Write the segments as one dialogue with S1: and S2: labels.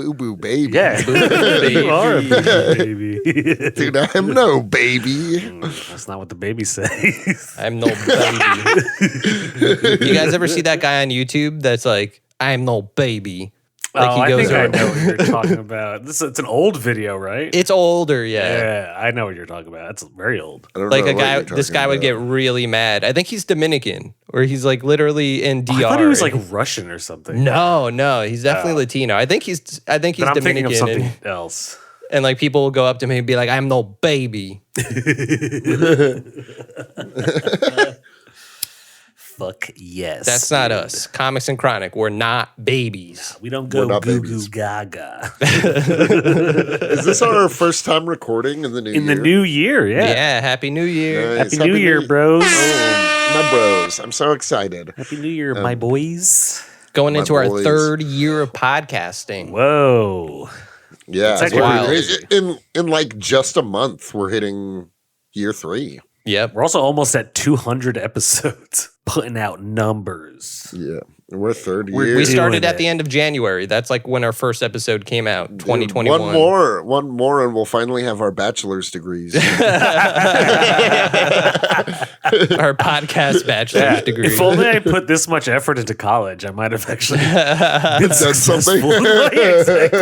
S1: boo-boo baby.
S2: Yeah, you are a baby.
S1: Dude, I'm no baby.
S2: That's not what the baby says.
S3: I'm no baby. You guys ever see that guy on YouTube that's like, I'm no baby? Like
S2: I think I know what you're talking about. It's an old video, right?
S3: It's older, yeah.
S2: Yeah, I know what you're talking about. It's very old.
S1: I don't
S3: Like
S1: know
S3: a
S1: what
S3: guy,
S1: you're
S3: this
S1: talking
S3: guy would
S1: about.
S3: get really mad. I think he's Dominican, or he's like literally in DR.
S2: I thought he was like Russian or something.
S3: No, he's definitely Latino. I think he's
S2: Then I'm thinking
S3: Dominican,
S2: of something
S3: and,
S2: else.
S3: and like people will go up to me and be like, "I'm no baby."
S2: Fuck yes.
S3: That's not us. Comics and Chronic, we're not babies.
S2: We don't
S1: We're
S2: go
S1: not
S2: goo
S1: babies.
S2: goo gaga.
S1: Is this our first time recording in the new year?
S2: In the new year,
S3: Yeah,
S2: yeah.
S3: Happy New Year.
S1: Nice.
S2: Happy New Year, bros.
S1: Oh, my bros. I'm so excited.
S2: Happy New Year, my boys.
S3: Going
S1: My
S3: into our
S1: boys.
S3: third year of podcasting.
S2: Whoa.
S1: Yeah,
S2: It's actually
S3: wild.
S1: in like just a month, we're hitting year 3.
S3: Yep.
S2: We're also almost at 200 episodes, putting out numbers.
S1: Yeah, we're third year.
S3: We started
S2: doing
S3: at the
S2: it.
S3: end of January. That's like when our first episode came out, 2021.
S1: One more, and we'll finally have our bachelor's degrees.
S3: Our podcast bachelor's degree.
S2: If only I put this much effort into college, I might have actually been
S1: Done something.
S2: successful. Yeah, exactly.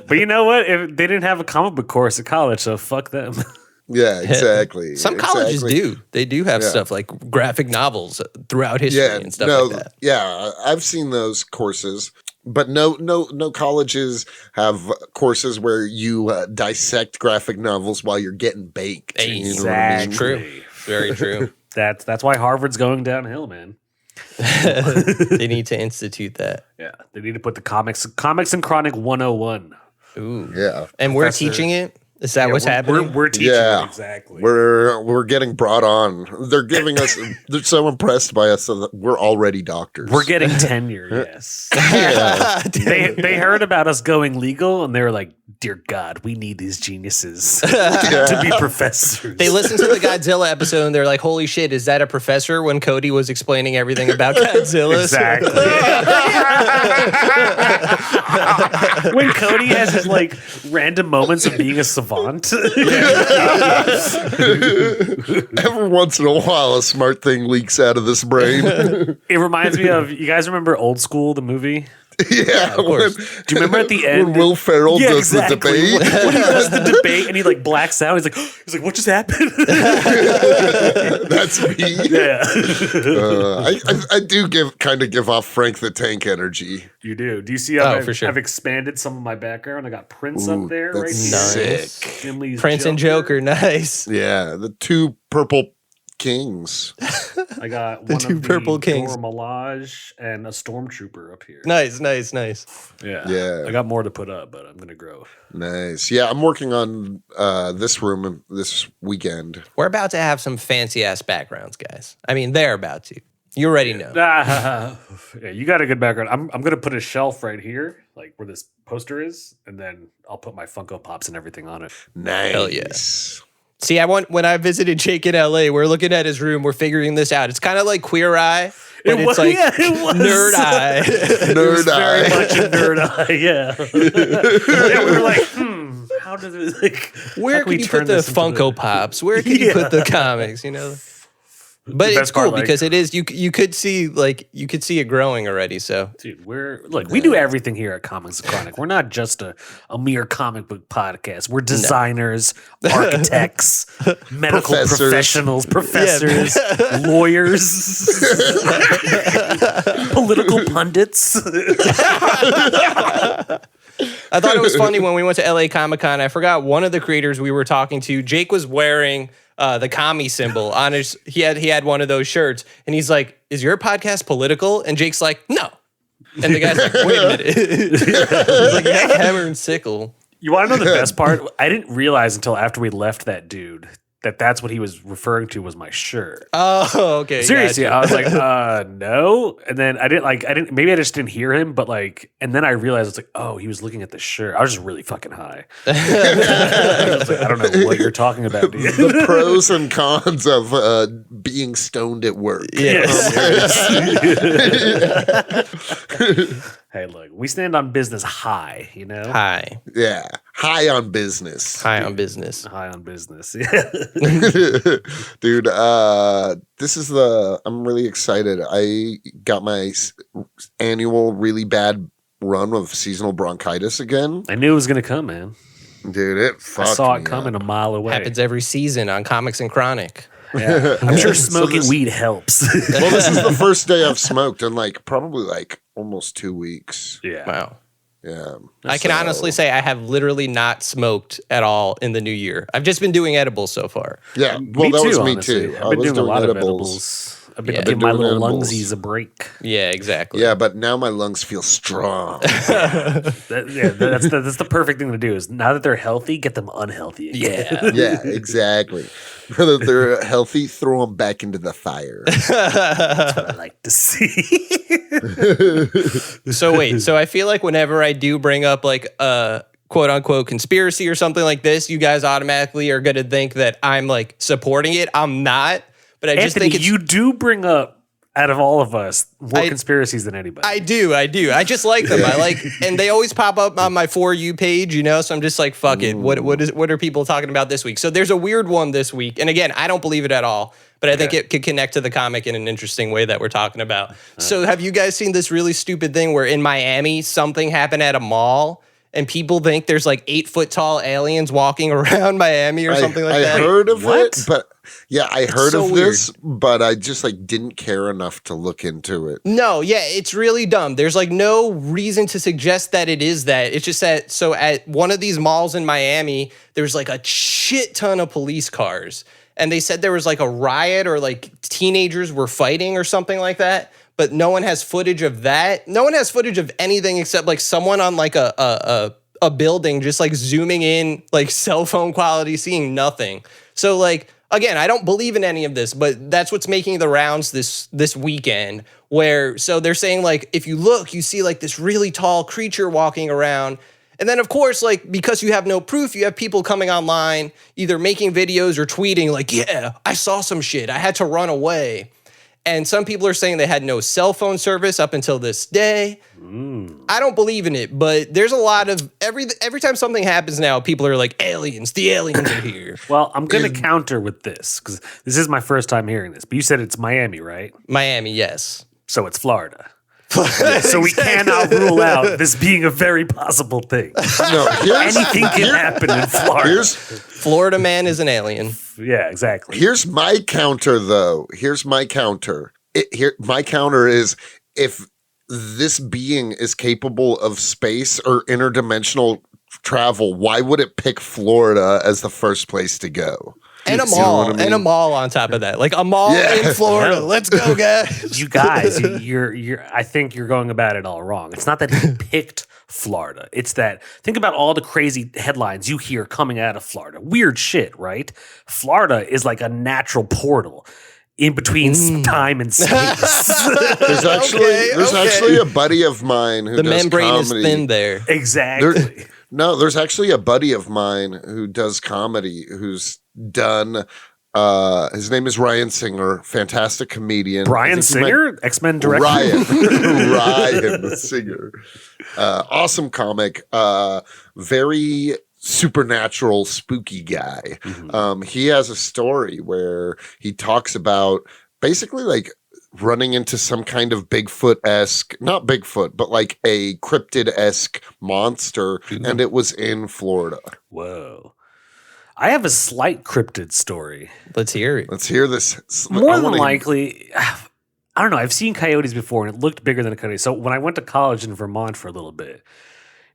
S2: But you know what? If they didn't have a comic book course at college, so fuck them.
S1: Yeah, exactly.
S3: Some colleges
S1: Exactly.
S3: do. They do have
S1: Yeah.
S3: stuff like graphic novels throughout history
S1: Yeah,
S3: and stuff
S1: no,
S3: like that.
S1: yeah, I've seen those courses, but no colleges have courses where you dissect graphic novels while you're getting baked. You know what I mean?
S2: Exactly.
S3: True. Very true.
S2: That's why Harvard's going downhill, man.
S3: They need to institute that.
S2: Yeah, they need to put the comics and Chronic 101.
S3: Ooh.
S1: Yeah,
S3: And we're
S2: Professor-
S3: teaching it? Is that what's
S2: we're,
S3: happening?
S2: We're teaching
S1: Yeah.
S2: it, exactly.
S1: we're getting brought on. They're giving us. They're so impressed by us that we're already doctors.
S2: We're getting tenure, yes.
S1: Yeah.
S2: they heard about us going legal and they were like, dear God, we need these geniuses to be professors.
S3: They listened to the Godzilla episode and they're like, holy shit, is that a professor? When Cody was explaining everything about Godzilla.
S2: Exactly. When Cody has his like random moments of being a savant.
S1: Every once in a while, a smart thing leaks out of this brain.
S2: It reminds me of, you guys remember Old School, the movie?
S1: Yeah,
S3: of course.
S2: Do you remember at the end?
S1: when Will Ferrell
S2: Yeah,
S1: does
S2: exactly.
S1: the debate?
S2: When he does the debate and he like blacks out, he's like, what just happened?
S1: That's me.
S2: Yeah.
S1: I do give off Frank the Tank energy.
S2: You do. Do you see how
S3: for sure.
S2: I've expanded some of my background? I got Prince
S1: Ooh,
S2: up there right
S1: that's
S2: here.
S1: sick.
S2: Finley's
S3: Prince and Joker, nice.
S1: Yeah, the 2 purple kings.
S2: I got
S3: The
S2: one
S3: two
S2: of
S3: purple
S2: the
S3: kings.
S2: Dora Milaje and a stormtrooper up here.
S3: Nice.
S2: Yeah.
S1: Yeah.
S2: I got more to put up, but I'm gonna grow.
S1: Nice. Yeah, I'm working on this room this weekend.
S3: We're about to have some fancy ass backgrounds, guys. I mean, they're about to. You already know.
S2: Yeah, you got a good background. I'm gonna put a shelf right here, like where this poster is, and then I'll put my Funko Pops and everything on it.
S1: Nice.
S3: Hell yeah. See, when I visited Jake in LA, we're looking at his room, we're figuring this out. It's kind of like Queer Eye, but it's like
S2: it was.
S3: Nerd Eye.
S2: It was
S1: Nerd
S2: very
S1: eye.
S2: much a nerd eye, yeah. Yeah, we were like, how does it like?
S3: Where
S2: how can we
S3: can you
S2: turn
S3: put the
S2: this into
S3: Funko Pops? Where can you put the comics? You know, but it's
S2: best
S3: cool
S2: part, like-
S3: because it is you could see it growing already. So
S2: Dude, we do everything here at Comics and Chronic. We're not just a mere comic book podcast. We're designers, architects, medical
S1: Professors.
S2: professionals, professors, lawyers, political pundits.
S3: I thought it was funny when we went to LA Comic Con. I forgot one of the creators we were talking to. Jake was wearing the commie symbol on his. He had one of those shirts, and he's like, "Is your podcast political?" And Jake's like, "No." And the guy's like, "Wait a minute." He's like, "Yeah, hammer and sickle."
S2: You want to know the best part? I didn't realize until after we left that dude that that's what he was referring to was my shirt.
S3: Oh, okay.
S2: Seriously,
S3: gotcha.
S2: I was like, no. And then I didn't, maybe I just didn't hear him, but like, and then I realized it's like, oh, he was looking at the shirt. I was just really fucking high. I was like, I don't know what you're talking about, dude.
S1: The pros and cons of being stoned at work.
S3: Yeah.
S2: Hey, look, we stand on business high, you know?
S3: Hi.
S1: Yeah. High on business.
S3: High on business.
S2: High on business. Yeah.
S1: Dude, this is I'm really excited. I got my annual really bad run of seasonal bronchitis again.
S2: I knew it was going to come, man.
S1: Dude, it fucked
S2: I saw it
S1: me
S2: coming
S1: up.
S2: a mile away.
S3: Happens every season on Comics and Chronic.
S2: Yeah. I'm sure
S1: So
S2: smoking
S1: this-
S2: weed helps.
S1: Well, this is the first day I've smoked in probably almost 2 weeks.
S2: Yeah.
S3: Wow.
S1: Yeah.
S3: I can honestly say I have literally not smoked at all in the new year. I've just been doing edibles so far.
S1: Yeah. Well, that was me
S2: honestly.
S1: too.
S2: I've been doing a lot of edibles. I've been
S3: Yeah.
S2: giving my
S1: Doing
S2: little
S1: edibles.
S2: lungsies a break.
S3: Yeah, exactly.
S1: Yeah, but now my lungs feel strong.
S2: That's the perfect thing to do is now that they're healthy, get them unhealthy again.
S3: Yeah.
S1: Yeah, exactly. Whether they're healthy, throw them back into the fire.
S2: That's what I like to see.
S3: So wait, so I feel like whenever I do bring up like a quote unquote conspiracy or something like this, you guys automatically are going to think that I'm like supporting it. I'm not, but I just
S2: Anthony,
S3: think it's,
S2: you do bring up out of all of us more conspiracies than anybody.
S3: I do. I just like them. I like, and they always pop up on my For You page, you know. So I'm just like, fuck it. What are people talking about this week? So there's a weird one this week, and again, I don't believe it at all, but I think it could connect to the comic in an interesting way that we're talking about. So have you guys seen this really stupid thing where in Miami something happened at a mall? And people think there's like 8-foot tall aliens walking around Miami or something like that.
S1: I heard of
S2: What?
S1: it, but yeah, I heard
S3: so
S1: of this, but I just didn't care enough to look into it.
S3: No, yeah, it's really dumb. There's like no reason to suggest that it is that. It's just that, so at one of these malls in Miami, there's like a shit ton of police cars. And they said there was like a riot or like teenagers were fighting or something like that. But no one has footage of that. No one has footage of anything except like someone on like a building just like zooming in, like cell phone quality, seeing nothing. So like, again, I don't believe in any of this, but that's what's making the rounds this weekend, where, so they're saying like, if you look, you see like this really tall creature walking around. And then of course, like, because you have no proof, you have people coming online, either making videos or tweeting like, yeah, I saw some shit. I had to run away. And some people are saying they had no cell phone service up until this day. I don't believe in it, but there's a lot of every time something happens now, people are like, aliens, the aliens are here.
S2: Well, I'm going to counter with this because this is my first time hearing this. But you said it's Miami, right?
S3: Miami, yes.
S2: So it's Florida. So we cannot rule out this being a very possible thing.
S1: No,
S2: Anything can happen in Florida.
S3: Florida man is an alien.
S2: Yeah, exactly.
S1: Here's my counter, though. My counter is if this being is capable of space or interdimensional travel, why would it pick Florida as the first place to go?
S3: And a
S1: You know
S3: mall,
S1: what I mean?
S3: and a mall on top of that. Like a mall
S1: Yeah.
S3: in Florida.
S2: Yeah.
S3: Let's go, guys.
S2: You guys, you're. I think you're going about it all wrong. It's not that he picked Florida. It's that think about all the crazy headlines you hear coming out of Florida. Weird shit, right? Florida is like a natural portal in between time and space.
S1: There's actually a buddy of mine who
S3: The
S1: does
S3: membrane
S1: comedy.
S3: is thin there.
S2: Exactly.
S1: There's actually a buddy of mine who does comedy who's done his name is Ryan Singer, fantastic comedian.
S2: Brian Singer, X-Men director.
S1: Ryan Singer. Awesome comic. Very supernatural, spooky guy. He has a story where he talks about basically like running into some kind of Bigfoot-esque, not Bigfoot, but like a cryptid-esque monster, and it was in Florida.
S2: Whoa. I have a slight cryptid story.
S3: Let's hear it.
S1: Let's hear this.
S2: More than likely, I don't know. I've seen coyotes before, and it looked bigger than a coyote. So when I went to college in Vermont for a little bit,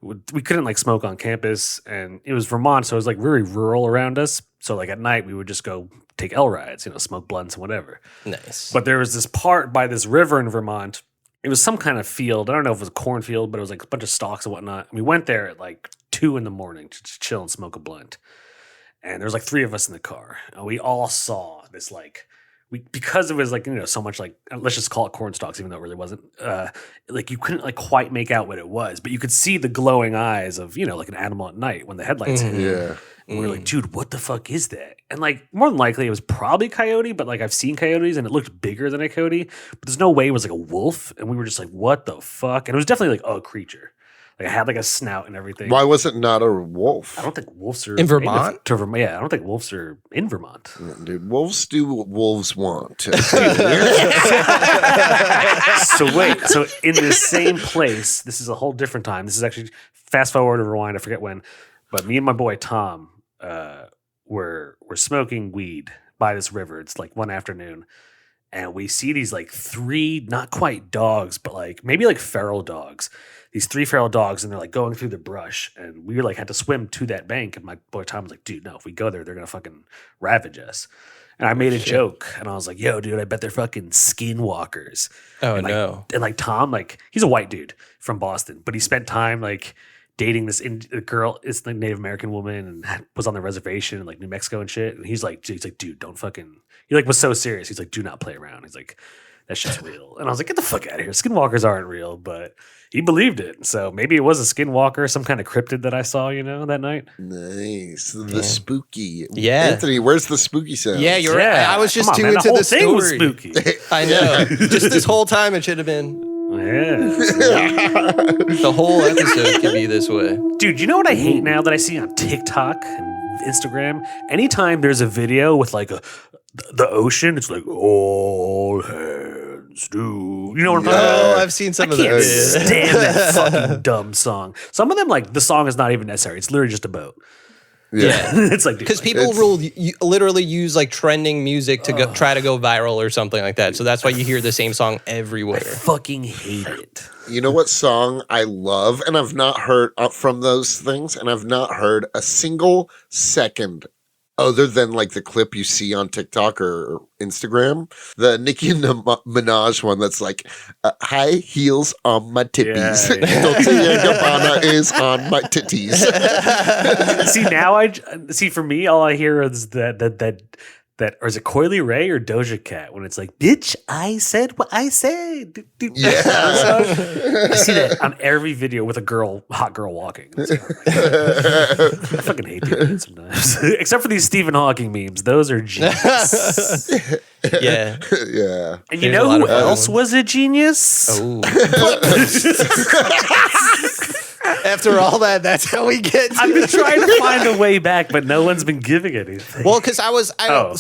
S2: we couldn't like smoke on campus, and it was Vermont, so it was like very rural around us. So like at night, we would just go take L rides, smoke blunts and whatever.
S3: Nice.
S2: But there was this part by this river in Vermont. It was some kind of field. I don't know if it was a cornfield, but it was like a bunch of stalks and whatnot. And we went there at like 2 a.m. to just chill and smoke a blunt. And there was like 3 of us in the car, and we all saw this because it was like so much like, let's just call it corn stalks, even though it really wasn't. Like you couldn't like quite make out what it was, but you could see the glowing eyes of like an animal at night when the headlights hit.
S1: Yeah.
S2: And we were like, dude, what the fuck is that? And like, more than likely, it was probably coyote, but like I've seen coyotes and it looked bigger than a coyote. But there's no way it was like a wolf. And we were just like, what the fuck? And it was definitely like a creature. Like it had like a snout and everything.
S1: Why was it not a wolf?
S2: I don't think wolves are
S3: In Vermont?
S2: Yeah, I don't think wolves are in Vermont.
S1: Dude, wolves do what wolves want.
S2: So wait, so in the same place, this is a whole different time. This is actually fast forward or rewind, I forget when. But me and my boy Tom were smoking weed by this river. It's like one afternoon. And we see these like 3, not quite dogs, but like maybe like feral dogs. These 3 feral dogs, and they're like going through the brush. And we like had to swim to that bank. And my boy Tom was like, dude, no, if we go there, they're gonna fucking ravage us. And I made a joke, and I was like, yo, dude, I bet they're fucking skinwalkers.
S3: Oh,
S2: and, like,
S3: no.
S2: And like Tom, like he's a white dude from Boston, but he spent time like dating this girl, it's the Native American woman, and was on the reservation in like New Mexico and shit. And he's like, dude, don't fucking. He like was so serious. He's like, do not play around. He's like, that shit's real. And I was like, get the fuck out of here. Skinwalkers aren't real, but he believed it. So maybe it was a skinwalker, some kind of cryptid that I saw, that night.
S1: Nice. The spooky.
S3: Yeah.
S1: Anthony, where's the spooky sound?
S3: Yeah, you're right. I was just too
S2: man,
S3: into
S2: the
S3: the
S2: whole thing was
S3: story.
S2: spooky.
S3: I know. Just this whole time it should have been.
S2: Yeah.
S3: The whole episode could be this way.
S2: Dude, you know what I hate now that I see on TikTok and Instagram? Anytime there's a video with like the ocean, it's like all hands do. You know what I'm talking about?
S3: Oh, I've seen some
S2: I
S3: of
S2: can't
S3: those.
S2: stand that fucking dumb song. Some of them, like, the song is not even necessary. It's literally just a boat.
S3: Yeah.
S2: It's like,
S3: Because people literally use like trending music to try to go viral or something like that. So that's why you hear the same song everywhere.
S2: I fucking hate it.
S1: You know what song I love? And I've not heard from those things, and I've not heard a single second other than like the clip you see on TikTok or Instagram, the Nicki Minaj one that's like, high heels on my titties.
S2: Yeah.
S1: Dolce & Gabbana is on my titties.
S2: See, for me, all I hear is that, or is it Coily Ray or Doja Cat when it's like, bitch, I said what I said.
S1: Yeah.
S2: I see that on every video with a hot girl walking. It's like, oh my God. I fucking hate people sometimes. Except for these Stephen Hawking memes. Those are genius.
S3: Yeah.
S1: Yeah.
S2: And you
S3: There's
S2: know
S3: a lot
S2: who
S3: of fun
S2: else was a genius?
S3: Oh. After all that, that's how we get to
S2: I've been trying to find a way back, but no one's been giving anything.
S3: Well, because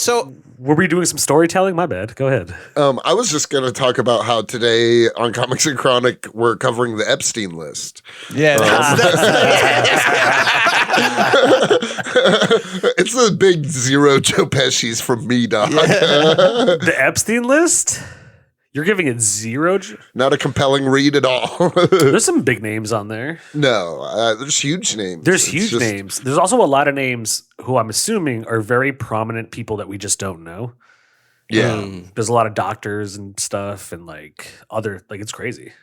S3: so
S2: were we doing some storytelling? My bad. Go ahead.
S1: I was just going to talk about how today on Comics and Chronic, we're covering the Epstein list.
S3: yeah,
S1: It's a big zero Joe Pesci's from me, dog.
S2: The Epstein list? You're giving it 0?
S1: Not a compelling read at all.
S2: There's some big names on there.
S1: No, there's huge names.
S2: There's
S1: It's
S2: huge
S1: just-
S2: names. There's also a lot of names who I'm assuming are very prominent people that we just don't know.
S1: Yeah.
S2: There's a lot of doctors and stuff and like it's crazy.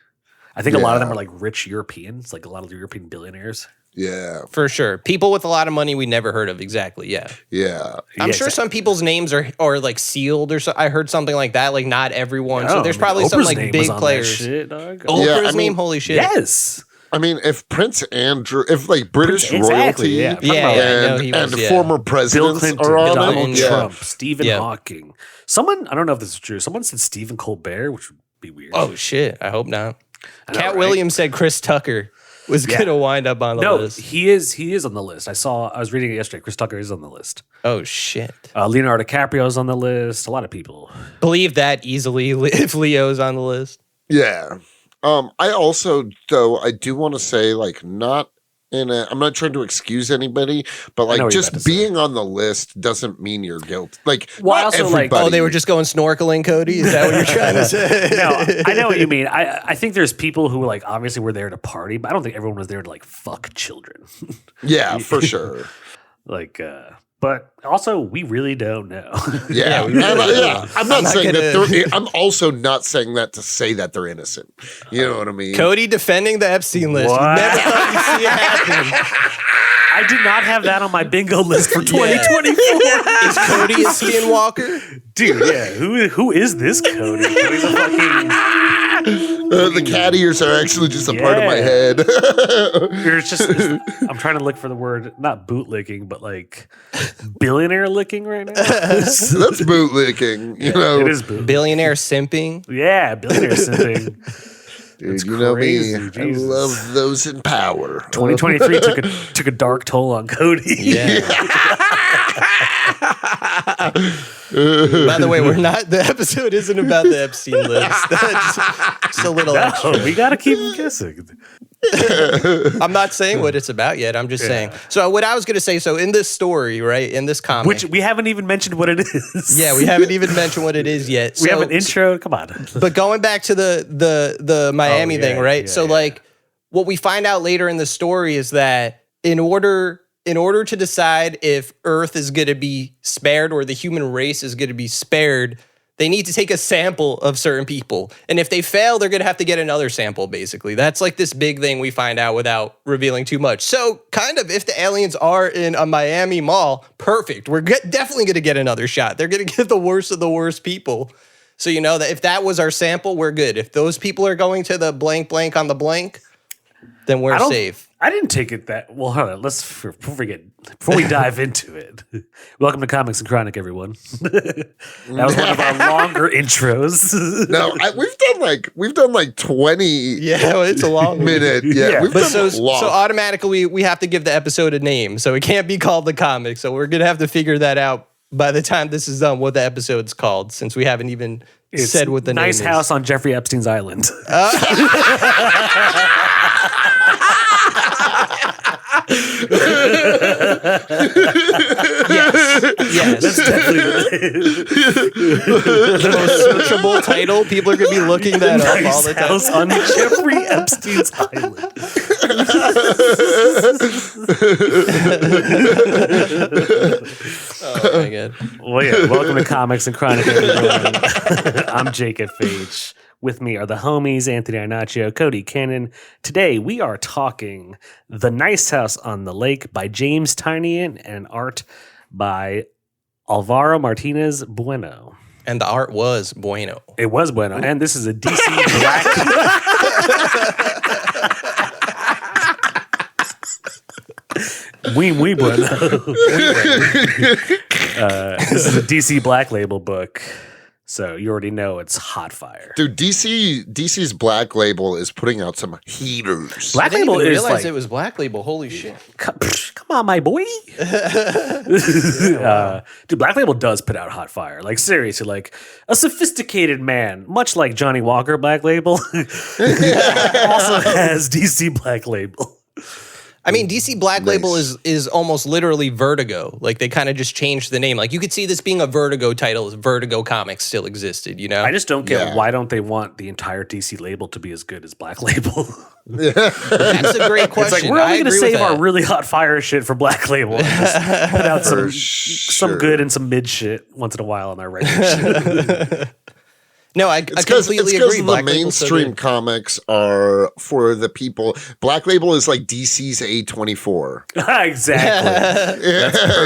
S2: I think a lot of them
S1: Yeah.
S2: are like rich Europeans, like a lot of European billionaires.
S1: Yeah.
S3: for sure. People with a lot of money we never heard of. Exactly. Yeah.
S1: Yeah.
S3: I'm sure some people's names are like sealed or so. I heard something like that. Like not everyone. So there's probably some
S2: Oprah's
S3: like
S2: name
S3: big
S2: was on that
S3: players.
S2: shit, dog.
S3: Oprah's
S1: Yeah, I mean-
S3: name. Holy shit.
S2: Yes.
S1: I mean, if Prince Andrew, if like British
S2: Exactly,
S1: royalty
S2: yeah.
S3: Yeah. I know
S1: and,
S3: he was,
S1: and
S3: yeah.
S1: former
S2: Bill
S1: presidents
S2: Clinton,
S1: are on
S2: Donald
S1: it,
S2: Trump, Stephen
S3: Yeah.
S2: Hawking. Someone, I don't know if this is true. Someone said Stephen Colbert, which would be weird.
S3: Oh shit. I hope not.
S2: I know,
S3: Cat
S2: right?
S3: Williams said Chris Tucker was
S2: Yeah.
S3: gonna wind up on the
S2: No,
S3: list.
S2: he is on the list. I was reading it yesterday. Chris Tucker is on the list.
S3: Oh shit.
S2: Leonardo DiCaprio's on the list. A lot of people.
S3: Believe that easily if Leo's on the list.
S1: Yeah. I also, though, I do want to say, like, I'm not trying to excuse anybody, but
S2: I know
S1: like
S2: what you're about
S1: just
S2: to say.
S1: being on the list doesn't mean you're guilty. Like,
S2: Well, I
S1: not
S2: also, like-
S1: everybody.
S3: Oh, they were just going snorkeling, Cody? Is that what you're trying to say?
S2: No, I know what you mean. I think there's people who like obviously were there to party, but I don't think everyone was there to like fuck children.
S1: Yeah, for sure.
S2: But also we really don't know.
S1: Yeah,
S3: we really
S1: I'm not
S3: not
S1: saying that
S3: gonna-
S1: they're. I'm also not saying that to say that they're innocent. You know what I mean?
S3: Cody defending the Epstein list.
S2: What?
S3: You never thought you'd see it happen.
S2: I did not have that on my bingo list for 2024.
S3: Is Cody a skinwalker?
S2: Dude, yeah. Who is this Cody? Cody's a fucking...
S1: The cat ears are actually just a part of my head.
S2: I'm trying to look for the word, not bootlicking, but like billionaire licking right now.
S1: That's bootlicking, you know.
S2: It is boot.
S3: Billionaire simping.
S2: Yeah, billionaire simping.
S1: Dude,
S2: It's
S1: you know
S2: crazy,
S1: me.
S2: Jesus.
S1: I love those in power.
S2: 2023 took a dark toll on Cody.
S3: Yeah. By the way, the episode isn't about the Epstein list. Just a little extra.
S2: We gotta keep him guessing.
S3: I'm not saying what it's about yet. I'm just saying. So what I was going to say, so in this story, right, in this comic.
S2: Which we haven't even mentioned what it is.
S3: Yeah, we haven't even mentioned what it is yet.
S2: We have an intro. Come on.
S3: But going back to the Miami thing, right? Like what we find out later in the story is that in order to decide if Earth is going to be spared or the human race is going to be spared, they need to take a sample of certain people. And if they fail, they're going to have to get another sample, basically. That's like this big thing we find out without revealing too much. So kind of if the aliens are in a Miami mall, perfect. We're definitely going to get another shot. They're going to get the worst of the worst people. So you know that if that was our sample, we're good. If those people are going to the blank blank on the blank, then we're safe.
S2: I didn't take it that well. Hold on, before we dive into it. Welcome to Comics and Chronic, everyone. That was one of our longer intros.
S1: No, we've done like 20.
S3: Yeah, well, it's a long
S1: minute. Yeah, we've
S3: but
S1: done
S3: so
S1: long.
S3: automatically we have to give the episode a name, so it can't be called the comic. So we're gonna have to figure that out by the time this is done. What the episode's called, since we haven't even said what the name is.
S2: Nice house on Jeffrey Epstein's island.
S3: Yes.
S2: That's definitely
S3: the most searchable title. People are gonna be looking that up all the time.
S2: House on Jeffrey Epstein's island.
S3: Oh my god.
S2: Well, yeah. Welcome to Comics and Chronic, everyone. I'm Jake FH. With me are the homies, Anthony Arnaccio, Cody Cannon. Today, we are talking The Nice House on the Lake by James Tynion and art by Alvaro Martinez Bueno.
S3: And the art was bueno.
S2: It was bueno. And this is a DC Black... muy bueno. This is a DC Black Label book. So you already know it's hot fire.
S1: Dude, DC's Black Label is putting out some heaters.
S2: Black
S3: I didn't
S2: Label
S3: even
S2: is
S3: realize
S2: like,
S3: it was Black Label. Holy shit.
S2: come on, my boy. Dude, Black Label does put out hot fire. Like seriously, like a sophisticated man, much like Johnny Walker Black Label, also has DC Black Label.
S3: I mean, DC Black Label is almost literally Vertigo. Like they kind of just changed the name. Like you could see this being a Vertigo title if Vertigo Comics still existed, you know?
S2: I just don't get why don't they want the entire DC label to be as good as Black Label?
S3: That's a great question.
S2: It's like we're only going to save
S3: that.
S2: our really hot fire shit for Black Label and just put out some good and some mid shit once in a while on our regular shit.
S3: No, I completely agree.
S1: The
S3: Black Label's so
S1: mainstream
S3: good.
S1: comics are for the people. Black Label is like DC's A24.
S2: Exactly.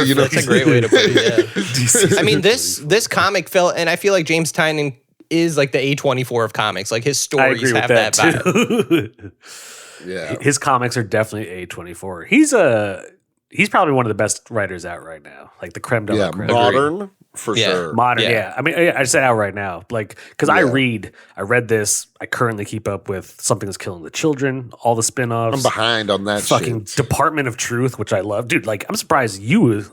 S1: You know,
S3: That's a great way to put it. Yeah.
S2: DC.
S3: I mean, this comic felt, and I feel like James Tynion is like the A24 of comics. Like his
S2: I
S3: stories
S2: agree with
S3: have
S2: that,
S3: that vibe.
S2: too.
S1: yeah.
S2: His comics are definitely A24. He's probably one of the best writers out right now. Like the creme de la creme.
S1: Modern for
S3: Yeah.
S1: sure.
S2: Modern,
S3: Yeah.
S2: yeah. I mean, I said out right now, like, because I read this. I currently keep up with Something That's Killing the Children, all the spin-offs.
S1: I'm behind on that
S2: Fucking
S1: shit.
S2: Department of Truth, which I love, dude. Like, I'm surprised your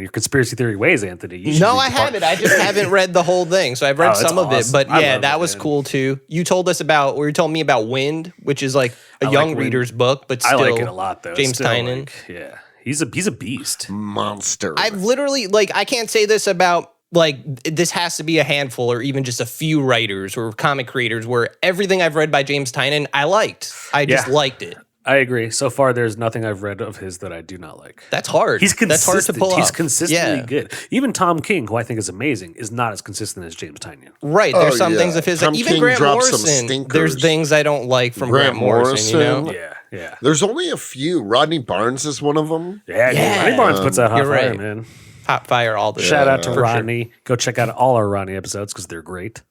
S2: conspiracy theory ways, Anthony. You should
S3: No,
S2: read
S3: I haven't. I just haven't read the whole thing. So I've read
S2: it's
S3: some of it.
S2: awesome.
S3: But
S2: I
S3: yeah,
S2: love
S3: that
S2: it,
S3: was
S2: man.
S3: cool too. You told me about Wind, which is like a young
S2: Wind.
S3: reader's book, but still
S2: I like it a lot, though.
S3: James
S2: Still,
S3: Tynion.
S2: like, yeah. He's a beast.
S1: Monster.
S3: I've literally, like, I can't say this about, like, this has to be a handful or even just a few writers or comic creators where everything I've read by James Tynion, I liked. I just liked it.
S2: I agree. So far, there's nothing I've read of his that I do not like.
S3: That's hard.
S2: He's consistent.
S3: That's hard to pull off.
S2: He's consistently
S3: Yeah.
S2: good. Even Tom King, who I think is amazing, is not as consistent as James Tynion.
S3: Right. There's some
S1: yeah.
S3: things of his.
S1: Tom
S3: Even
S1: King
S3: Grant
S1: dropped some
S3: Morrison,
S1: stinkers.
S3: there's things I don't like from Grant Morrison, you know?
S2: Yeah. Yeah.
S1: There's only a few. Rodney Barnes is one of them.
S2: Yeah, dude,
S3: Yeah.
S2: Rodney Barnes puts out hot
S3: You're
S2: fire,
S3: right.
S2: man.
S3: Hot fire all the
S2: Shout out to
S3: for sure.
S2: Rodney. Go check out all our Rodney episodes because they're great.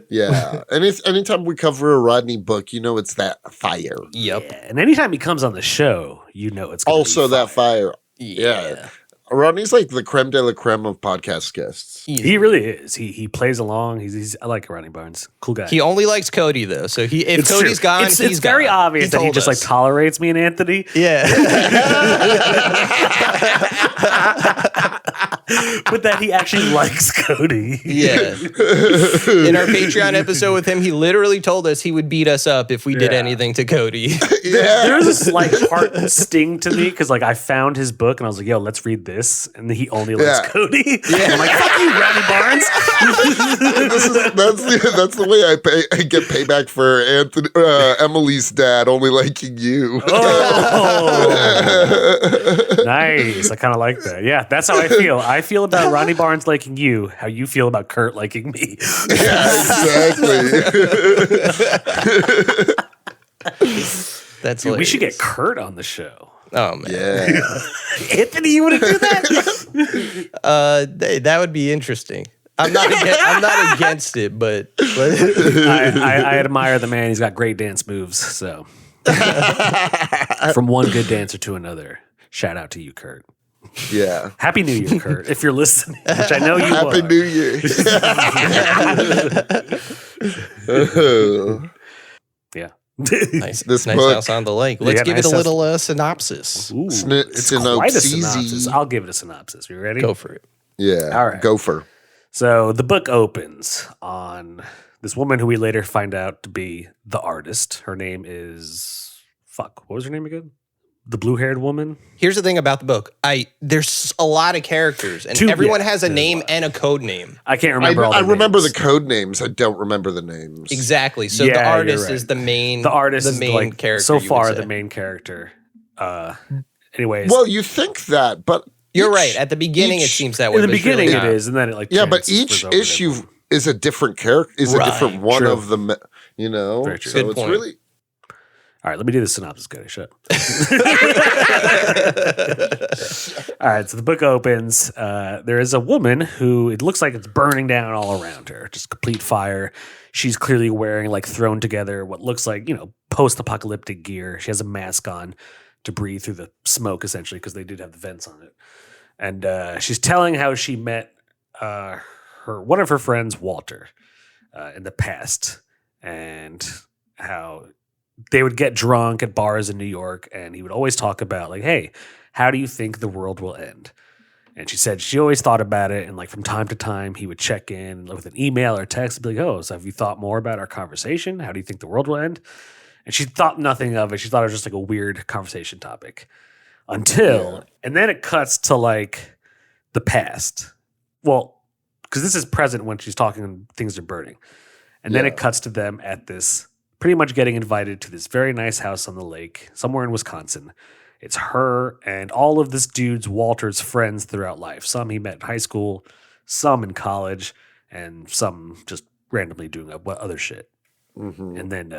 S1: Yeah. And anytime we cover a Rodney book, it's that fire.
S3: Yep.
S2: Yeah, and anytime he comes on the show, it's gonna
S1: Also
S2: be
S1: that fire. Yeah. Rodney's like the creme de la creme of podcast guests.
S2: He really is. He plays along. I like Rodney Barnes. Cool guy.
S3: He only likes Cody though, so if
S2: It's
S3: Cody's
S2: true.
S3: gone,
S2: it's
S3: he's
S2: very
S3: gone.
S2: obvious that he
S3: told
S2: just
S3: us.
S2: like tolerates me and Anthony.
S3: Yeah.
S2: But that he actually likes Cody.
S3: Yeah. In our Patreon episode with him, he literally told us he would beat us up if we did
S2: Yeah.
S3: anything to Cody.
S1: Yeah.
S2: There's a slight heart sting to me because like I found his book and I was like, yo, let's read this. And he only likes
S1: Yeah.
S2: Cody. Yeah. I'm like, fuck you, Rodney Barnes.
S1: That's the way I get payback for Anthony Emily's dad only liking you.
S2: Oh. Nice. I kind of like that. Yeah, that's how I feel. I feel about Rodney Barnes liking you, how you feel about Kurt liking me.
S1: Yeah, exactly.
S3: That's
S2: Dude, we should
S3: hilarious.
S2: get Kurt on the show.
S3: Oh man.
S1: Yeah.
S2: Anthony, you want to do that?
S3: That would be interesting. I'm not against it, but
S2: I admire the man. He's got great dance moves. So, from one good dancer to another, shout out to you, Kurt.
S1: Yeah.
S2: Happy New Year, Kurt, if you're listening, which I know you
S1: Happy
S2: are.
S1: New Year.
S2: Yeah.
S3: nice,
S1: This
S3: nice
S1: book-
S3: house on the lake. Let's
S2: Yeah,
S3: give
S2: nice
S3: it a
S2: house.
S3: little synopsis.
S2: Ooh,
S1: Sni-
S2: it's quite a synopsis.
S1: synopsis.
S2: I'll give it a synopsis. You ready?
S3: Go for it.
S1: Yeah.
S2: All right.
S1: Gopher.
S2: So the book opens on this woman who we later find out to be the artist. Her name is what was her name again? The blue-haired woman.
S3: Here's the thing about the book. There's a lot of characters, and everyone has a name and a code name.
S2: I can't remember.
S1: I remember
S2: names.
S1: the code names. I don't remember the names.
S3: Exactly. So
S2: Yeah,
S3: the
S2: you're
S3: artist
S2: right.
S3: is the main.
S2: The artist
S3: the
S2: is
S3: main
S2: like
S3: character.
S2: so
S3: you would
S2: far
S3: say.
S2: the main character. Anyways,
S1: Well, you think that, but
S3: You're
S1: each-
S3: right. At the beginning, it
S1: each-
S3: seems that way.
S2: in the
S3: but it's really
S2: beginning
S3: not.
S2: it is, and then it like
S1: Yeah, but
S2: transfers
S1: each
S2: over to-
S1: issue is a different character. Is
S3: Right.
S1: a different one
S2: True.
S1: of them.
S2: Very true.
S1: So
S3: Good
S1: it's
S3: point.
S1: really
S2: All right, let me do the synopsis, Cody. Shut up. All right, so the book opens. There is a woman who it looks like it's burning down all around her, just complete fire. She's clearly wearing like thrown together what looks like, post-apocalyptic gear. She has a mask on to breathe through the smoke, essentially, because they did have the vents on it. And she's telling how she met one of her friends, Walter, in the past, and how they would get drunk at bars in New York, and he would always talk about like, hey, how do you think the world will end? And she said she always thought about it, and like from time to time he would check in with an email or text and be like, oh, so have you thought more about our conversation? How do you think the world will end? And she thought nothing of it. She thought it was just like a weird conversation topic and then it cuts to like the past. Well, because this is present when she's talking and things are burning. And then it cuts to them at this, pretty much getting invited to this very nice house on the lake somewhere in Wisconsin. It's her and all of this dude's, Walter's friends throughout life. Some he met in high school, some in college, and some just randomly doing other shit.
S1: Mhm.
S2: And then,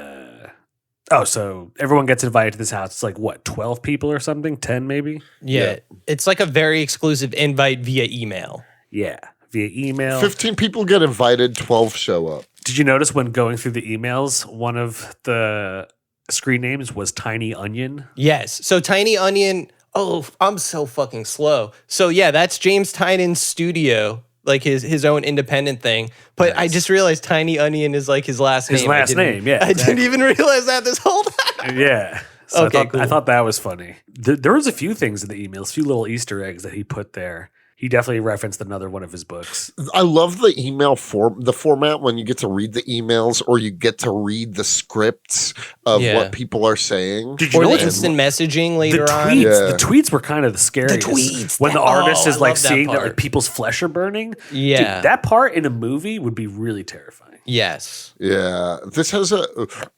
S2: so everyone gets invited to this house. It's like, what, 12 people or something? 10 maybe?
S3: Yeah, it's like a very exclusive invite via email.
S2: Yeah, via email.
S1: 15 people get invited, 12 show up.
S2: Did you notice when going through the emails, one of the screen names was Tiny Onion?
S3: Yes. So Tiny Onion. Oh, I'm so fucking slow. So yeah, that's James Tynan's studio, like his own independent thing. But I just realized Tiny Onion is like his last name.
S2: His last name, yeah.
S3: I didn't even realize that this whole time.
S2: Yeah. So
S3: Okay,
S2: I
S3: cool.
S2: thought that was funny. There was a few things in the emails, a few little Easter eggs that he put there. He definitely referenced another one of his books.
S1: I love the email format when you get to read the emails or you get to read the scripts of
S3: Yeah.
S1: what people are saying.
S2: Did you
S3: Or
S2: know
S3: the
S2: what
S3: instant messaging
S2: the
S3: later on.
S2: tweets?
S1: Yeah.
S2: The tweets were kind of the scariest.
S3: tweets,
S2: when the
S3: that-
S2: artist
S3: oh,
S2: is
S3: I
S2: like
S3: love that
S2: seeing that
S3: part.
S2: like people's flesh are burning.
S3: Yeah.
S2: Dude, that part in a movie would be really terrifying.
S3: Yes.
S1: Yeah,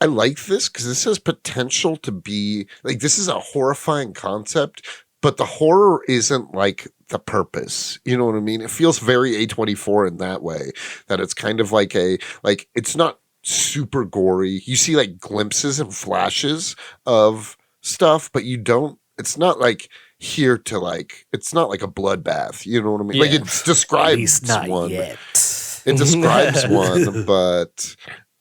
S1: I like this because this has potential to be like, this is a horrifying concept, but the horror isn't like the purpose. You know what I mean? It feels very A24 in that way, that it's kind of like it's not super gory. You see like glimpses and flashes of stuff, but you don't. It's not like here to like. It's not like a bloodbath. You know what I mean? Like
S3: Yeah.
S1: it describes one.
S2: yet.
S1: It describes one, but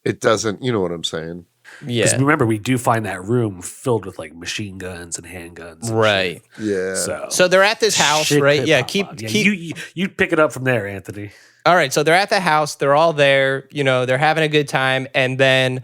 S1: it doesn't. You know what I'm saying?
S2: Because
S3: Yeah.
S2: remember, we do find that room filled with like machine guns and handguns. And
S3: Right.
S1: Yeah.
S2: shit.
S3: So they're at this house,
S2: shit
S3: right?
S2: could
S3: Yeah.
S2: pop
S3: Keep
S2: up. Yeah,
S3: keep.
S2: you pick it up from there, Anthony.
S3: All right. So they're at the house. They're all there. You know, they're having a good time, and then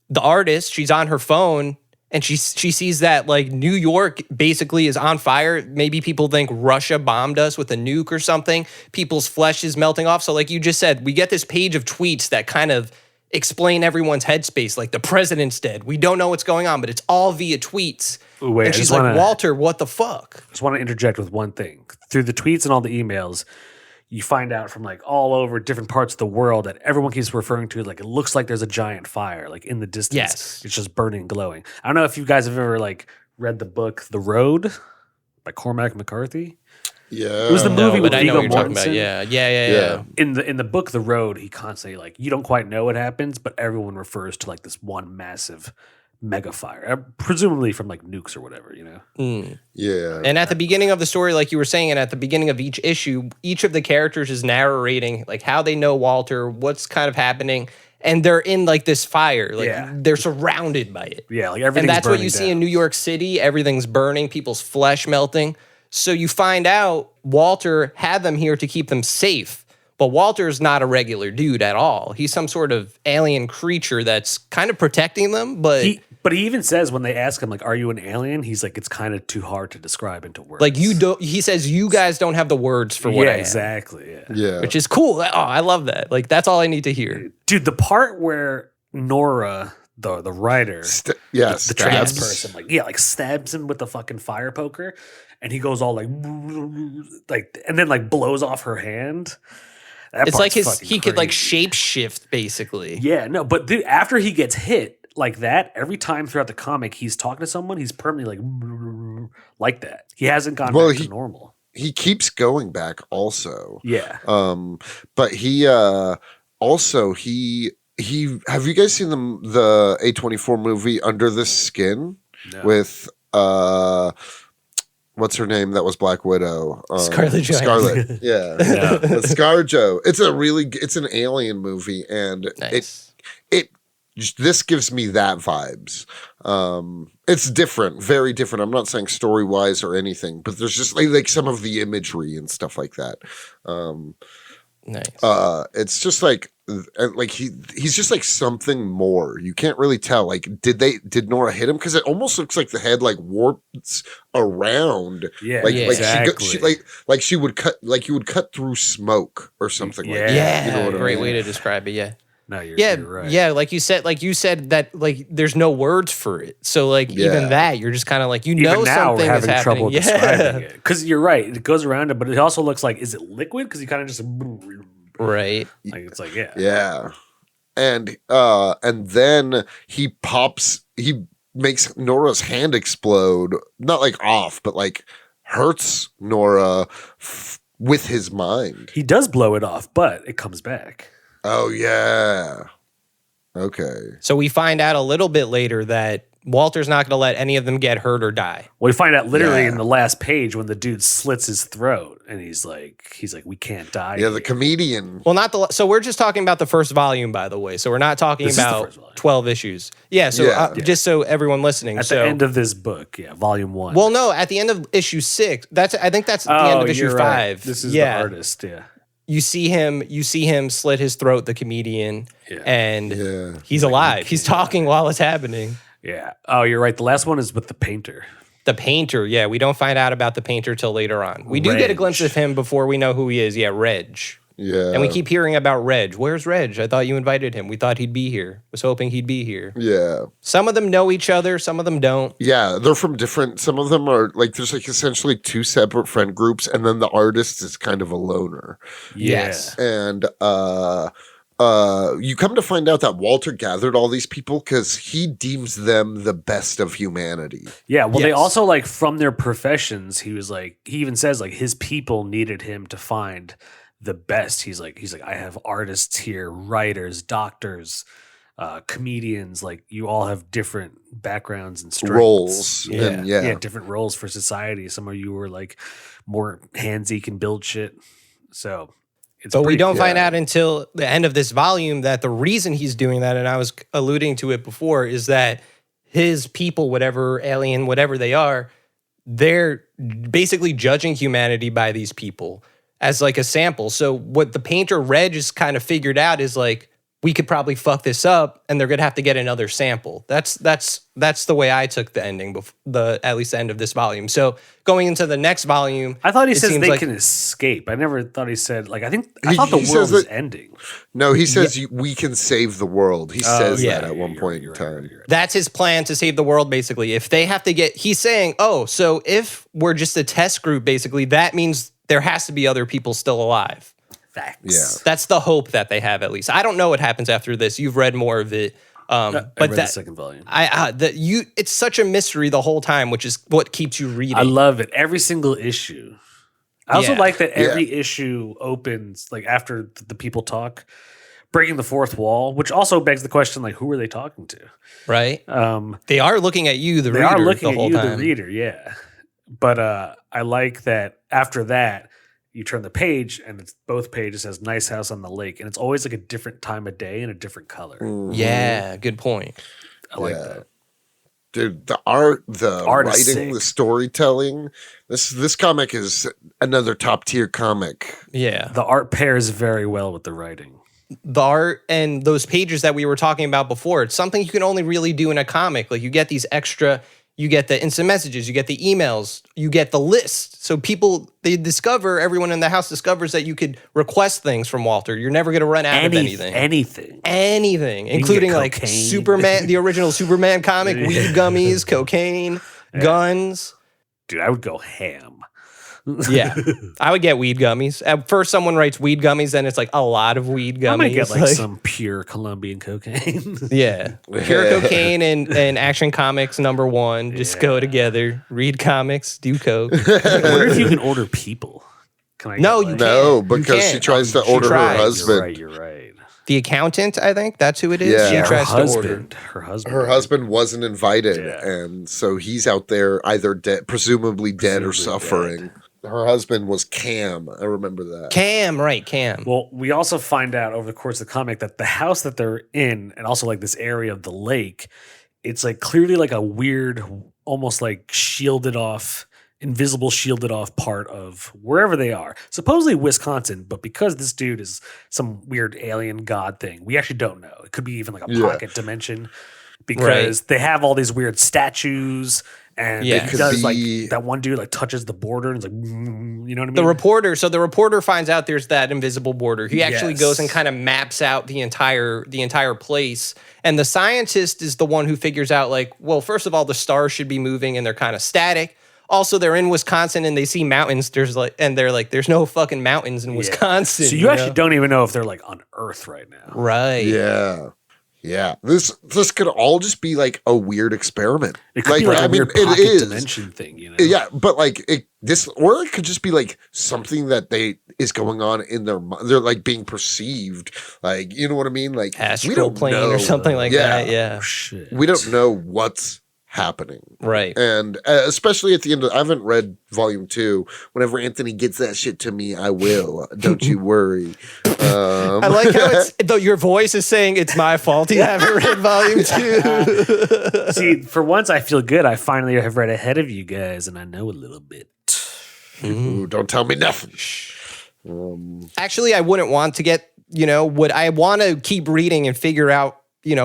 S3: the artist, she's on her phone. And she sees that like New York basically is on fire. Maybe people think Russia bombed us with a nuke or something. People's flesh is melting off. So like you just said, we get this page of tweets that kind of explain everyone's headspace. Like the president's dead. We don't know what's going on, but it's all via tweets.
S2: Ooh, wait,
S3: and
S2: I
S3: she's
S2: just
S3: like,
S2: wanna-
S3: Walter, what the fuck?
S2: Just want to interject with one thing. Through the tweets and all the emails, you find out from like all over different parts of the world that everyone keeps referring to like it looks like there's a giant fire like in the distance.
S3: Yes.
S2: It's just burning, glowing. I don't know if you guys have ever like read the book The Road by Cormac McCarthy.
S1: Yeah.
S2: It was the movie
S3: No,
S2: with
S3: but I know
S2: Viggo
S3: what you're talking about.
S2: Mortensen.
S3: Yeah.
S2: In the book The Road, he constantly like you don't quite know what happens, but everyone refers to like this one massive mega fire, presumably from like nukes or whatever, you know.
S1: Yeah.
S3: And at the beginning of the story, like you were saying, and at the beginning of each issue, each of the characters is narrating like how they know Walter, what's kind of happening, and they're in like this fire, like
S2: Yeah.
S3: they're surrounded by it.
S2: Yeah, like
S3: And
S2: everything's
S3: that's what
S2: burning
S3: you see
S2: down.
S3: in New York City. Everything's burning, people's flesh melting. So you find out Walter had them here to keep them safe. But Walter's not a regular dude at all. He's some sort of alien creature that's kind of protecting them, but
S2: But he even says when they ask him, like, "Are you an alien?" He's like, "It's kind of too hard to describe into words."
S3: like you don't. He says you guys don't have the words for what
S2: yeah,
S3: I am,
S2: exactly. Yeah.
S1: Yeah.
S3: which is cool. Oh, I love that. Like that's all I need to hear.
S2: Dude, the part where Nora, the writer,
S1: Yes.
S2: the trans person, like stabs him with the fucking fire poker, and he goes all like, and then like blows off her hand. That
S3: It's like
S2: part's
S3: his
S2: fucking
S3: he could like
S2: crazy.
S3: shape shift basically.
S2: Yeah, no, but dude, after he gets hit like that, every time throughout the comic he's talking to someone, he's permanently like that. He hasn't gone back to normal.
S1: He keeps going back also.
S2: Yeah.
S1: But he also he have you guys seen the A24 movie Under the Skin
S2: No.
S1: with what's her name that was Black Widow?
S3: Scarlett Johansson.
S1: Scarlett. Yeah. But ScarJo. It's an alien movie and
S3: Nice.
S1: this gives me that vibes. It's different, very different. I'm not saying story wise or anything, but there's just like some of the imagery and stuff like that.
S3: Nice.
S1: It's just like he's just like something more. You can't really tell. Like, did Nora hit him? Because it almost looks like the head like warps around.
S2: Yeah,
S1: like
S3: Yeah.
S2: exactly.
S1: she would cut like you would cut through smoke or something like that.
S3: yeah,
S1: you know what I
S3: great
S1: mean?
S3: way to describe it. Yeah.
S2: No, you're right.
S3: Yeah, like you said that like there's no words for it. So like
S1: Yeah.
S3: even that, you're just kind of like
S2: Even
S3: know
S2: now, we're
S3: something is
S2: having
S3: happening.
S2: trouble
S3: Yeah.
S2: describing it because you're right. It goes around it, but it also looks like is it liquid? Because he kind of just
S3: Right.
S2: like it's like yeah.
S1: Yeah. And then he makes Nora's hand explode, not like off, but like hurts Nora with his mind.
S2: He does blow it off, but it comes back.
S1: Oh yeah. Okay.
S3: So we find out a little bit later that Walter's not going to let any of them get hurt or die.
S2: Well, we find out literally
S1: Yeah.
S2: in the last page when the dude slits his throat, and he's like, we can't die.
S1: Yeah, the
S2: here."
S1: comedian.
S3: Well, not the. So we're just talking about the first volume, by the way. So we're not talking
S2: This is the
S3: about
S2: first volume.
S3: 12 issues. Yeah. So
S1: Yeah.
S3: just so everyone listening.
S2: at
S3: so
S2: the end of this book, yeah, volume 1.
S3: well, no, at the end of issue 6. I think that's the end of issue
S2: you're
S3: 5.
S2: right. This is the artist. Yeah,
S3: You see him slit his throat, the comedian,
S2: Yeah.
S3: and
S1: Yeah.
S3: he's alive. He's talking while it's happening.
S2: yeah. Oh, you're right. The last one is with the painter.
S3: The painter, yeah, we don't find out about the painter till later on. We do get a
S2: Reg.
S3: glimpse of him before we know who he is. Yeah, Reg.
S1: Yeah.
S3: And we keep hearing about Reg. Where's Reg? I thought you invited him. We thought he'd be here. Was hoping he'd be here.
S1: Yeah.
S3: Some of them know each other, some of them don't.
S1: Yeah, they're from different. Some of them are like there's like essentially two separate friend groups, and then the artist is kind of a loner.
S3: Yes.
S1: And you come to find out that Walter gathered all these people because he deems them the best of humanity.
S2: Yeah, well, they
S3: Yes.
S2: also like from their professions. He was like, he even says like his people needed him to find the best. He's like, I have artists here, writers, doctors, comedians, like you all have different backgrounds and strengths.
S1: Roles.
S2: Yeah.
S1: And yeah.
S2: Different roles for society. Some of you were like more handsy, can build shit. So it's
S3: But we
S2: pretty
S3: don't
S2: cool.
S3: find out until the end of this volume that the reason he's doing that, and I was alluding to it before, is that his people, whatever alien, whatever they are, they're basically judging humanity by these people as like a sample. So what the painter Reg has kind of figured out is like, we could probably fuck this up and they're going to have to get another sample. That's the way I took the ending, at least the end of this volume. So going into the next volume,
S2: I thought he
S3: it
S2: says
S3: seems
S2: they
S3: like-
S2: can escape. I never thought he said, like, I
S1: He-
S2: thought the
S1: he
S2: world
S1: says
S2: was
S1: that-
S2: ending.
S1: No, he says we can save the world. He says
S3: yeah.
S1: that at one
S2: You're
S1: point
S2: right,
S1: in
S2: you're
S1: time.
S2: right, you're right.
S3: That's his plan to save the world, basically. If they have to he's saying, oh, so if we're just a test group, basically, that means there has to be other people still alive.
S2: Facts.
S1: Yeah.
S3: That's the hope that they have, at least. I don't know what happens after this. You've read more of it.
S2: I
S3: But
S2: read the
S3: that,
S2: second volume.
S3: it's such a mystery the whole time, which is what keeps you reading.
S2: I love it. Every single issue. I also
S3: Yeah.
S2: like that every issue opens like after the people talk, breaking the fourth wall, which also begs the question, like, who are they talking to?
S3: Right? They are looking at you, the
S2: They
S3: reader,
S2: are looking
S3: the whole
S2: at you,
S3: time.
S2: the reader, yeah. But I like that after that, you turn the page and it's both pages has nice house on the lake, and it's always like a different time of day and a different color.
S3: Yeah, good point.
S2: I like
S1: Yeah.
S2: that.
S1: Dude, the art, the
S2: Art is
S1: writing,
S2: sick.
S1: the storytelling. This comic is another top tier comic.
S3: Yeah.
S2: The art pairs very well with the writing.
S3: The art and those pages that we were talking about before, it's something you can only really do in a comic. Like you get these extra, you get the instant messages, you get the emails, you get the list. So everyone in the house discovers that you could request things from Walter. You're never going to run out of anything.
S2: Anything.
S3: Including
S2: get
S3: like
S2: cocaine.
S3: Superman, the original Superman comic, weed gummies, cocaine, guns.
S2: Dude, I would go ham.
S3: Yeah, I would get weed gummies. At first, someone writes weed gummies, then it's like a lot of weed gummies.
S2: I might get like some pure Colombian cocaine.
S3: Yeah, pure cocaine and Action Comics #1 just go together. Read comics, do coke.
S2: I wonder if you can order people. Can I
S3: No,
S2: get,
S3: you
S2: like-
S1: No,
S3: can't. You
S1: because she
S3: can't.
S1: tries to
S3: She
S1: order
S3: tries.
S1: her husband.
S2: You're right.
S3: The accountant, I think that's who it is.
S1: Yeah.
S3: She
S1: Her
S3: tries to order.
S2: Her husband.
S1: Her husband wasn't invited,
S2: Yeah.
S1: and so he's out there either dead, presumably dead or
S2: Presumably
S1: suffering. Her husband was Cam. I remember that.
S3: Cam, right? Cam.
S2: Well, we also find out over the course of the comic that the house that they're in, and also like this area of the lake, it's like clearly like a weird, almost like invisible shielded off part of wherever they are. Supposedly Wisconsin, but because this dude is some weird alien god thing, we actually don't know. It could be even like a
S1: Yeah.
S2: pocket dimension because they have all these weird statues. And
S3: Yeah.
S2: it
S3: It could
S2: does
S1: be-
S2: like that one dude like touches the border and it's like, you know what I mean?
S3: The reporter finds out there's that invisible border. He actually
S2: Yes.
S3: goes and kind of maps out the entire place. And the scientist is the one who figures out like, well, first of all, the stars should be moving and they're kind of static. Also, they're in Wisconsin and they see mountains. There's no fucking mountains in Wisconsin.
S2: So you actually don't even know if they're like on Earth right now.
S3: right.
S1: Yeah. Yeah. This could all just be like a weird experiment.
S2: It could be like a weird
S1: it
S2: pocket
S1: is.
S2: dimension thing, you know?
S1: Yeah, but like or it could just be like something that is going on in their mind. They're like being perceived, like, you know what I mean? Like we
S3: Astral
S1: don't
S3: plane
S1: know.
S3: or something like that. Yeah.
S2: Oh, shit.
S1: We don't know what's happening.
S3: Right.
S1: And especially at the end I haven't read volume 2. Whenever Anthony gets that shit to me, I will. Don't you worry.
S3: I like how though your voice is saying it's my fault you haven't read volume 2.
S2: See, for once I feel good. I finally have read ahead of you guys and I know a little bit.
S1: Ooh, don't tell me nothing.
S3: Actually, I wouldn't want to get, would I want to keep reading and figure out,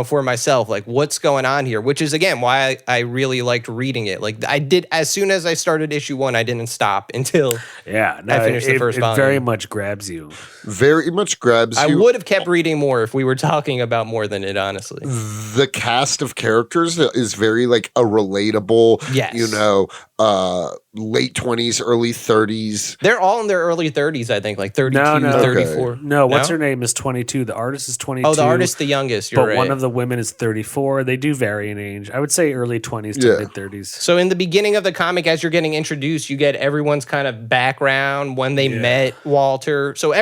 S3: for myself, like what's going on here, which is again why I really liked reading it. Like I did, as soon as I started issue 1, I didn't stop until
S2: Yeah, no,
S3: I finished the first
S2: it
S3: volume.
S2: very much grabs you.
S1: Very much grabs
S3: I
S1: you.
S3: would have kept reading more if we were talking about more than it, honestly.
S1: The cast of characters is very like a relatable,
S3: Yes.
S1: late 20s, early 30s.
S3: They're all in their early 30s, I think, like 32,
S2: No.
S3: 34.
S2: No, what's
S3: No?
S2: her name is 22. The artist is 22.
S3: Oh, the artist, the youngest. You're
S2: but
S3: right.
S2: one of the women is 34. They do vary in age. I would say early 20s to
S1: Yeah.
S2: mid 30s.
S3: So in the beginning of the comic, as you're getting introduced, you get everyone's kind of background when they met Walter. So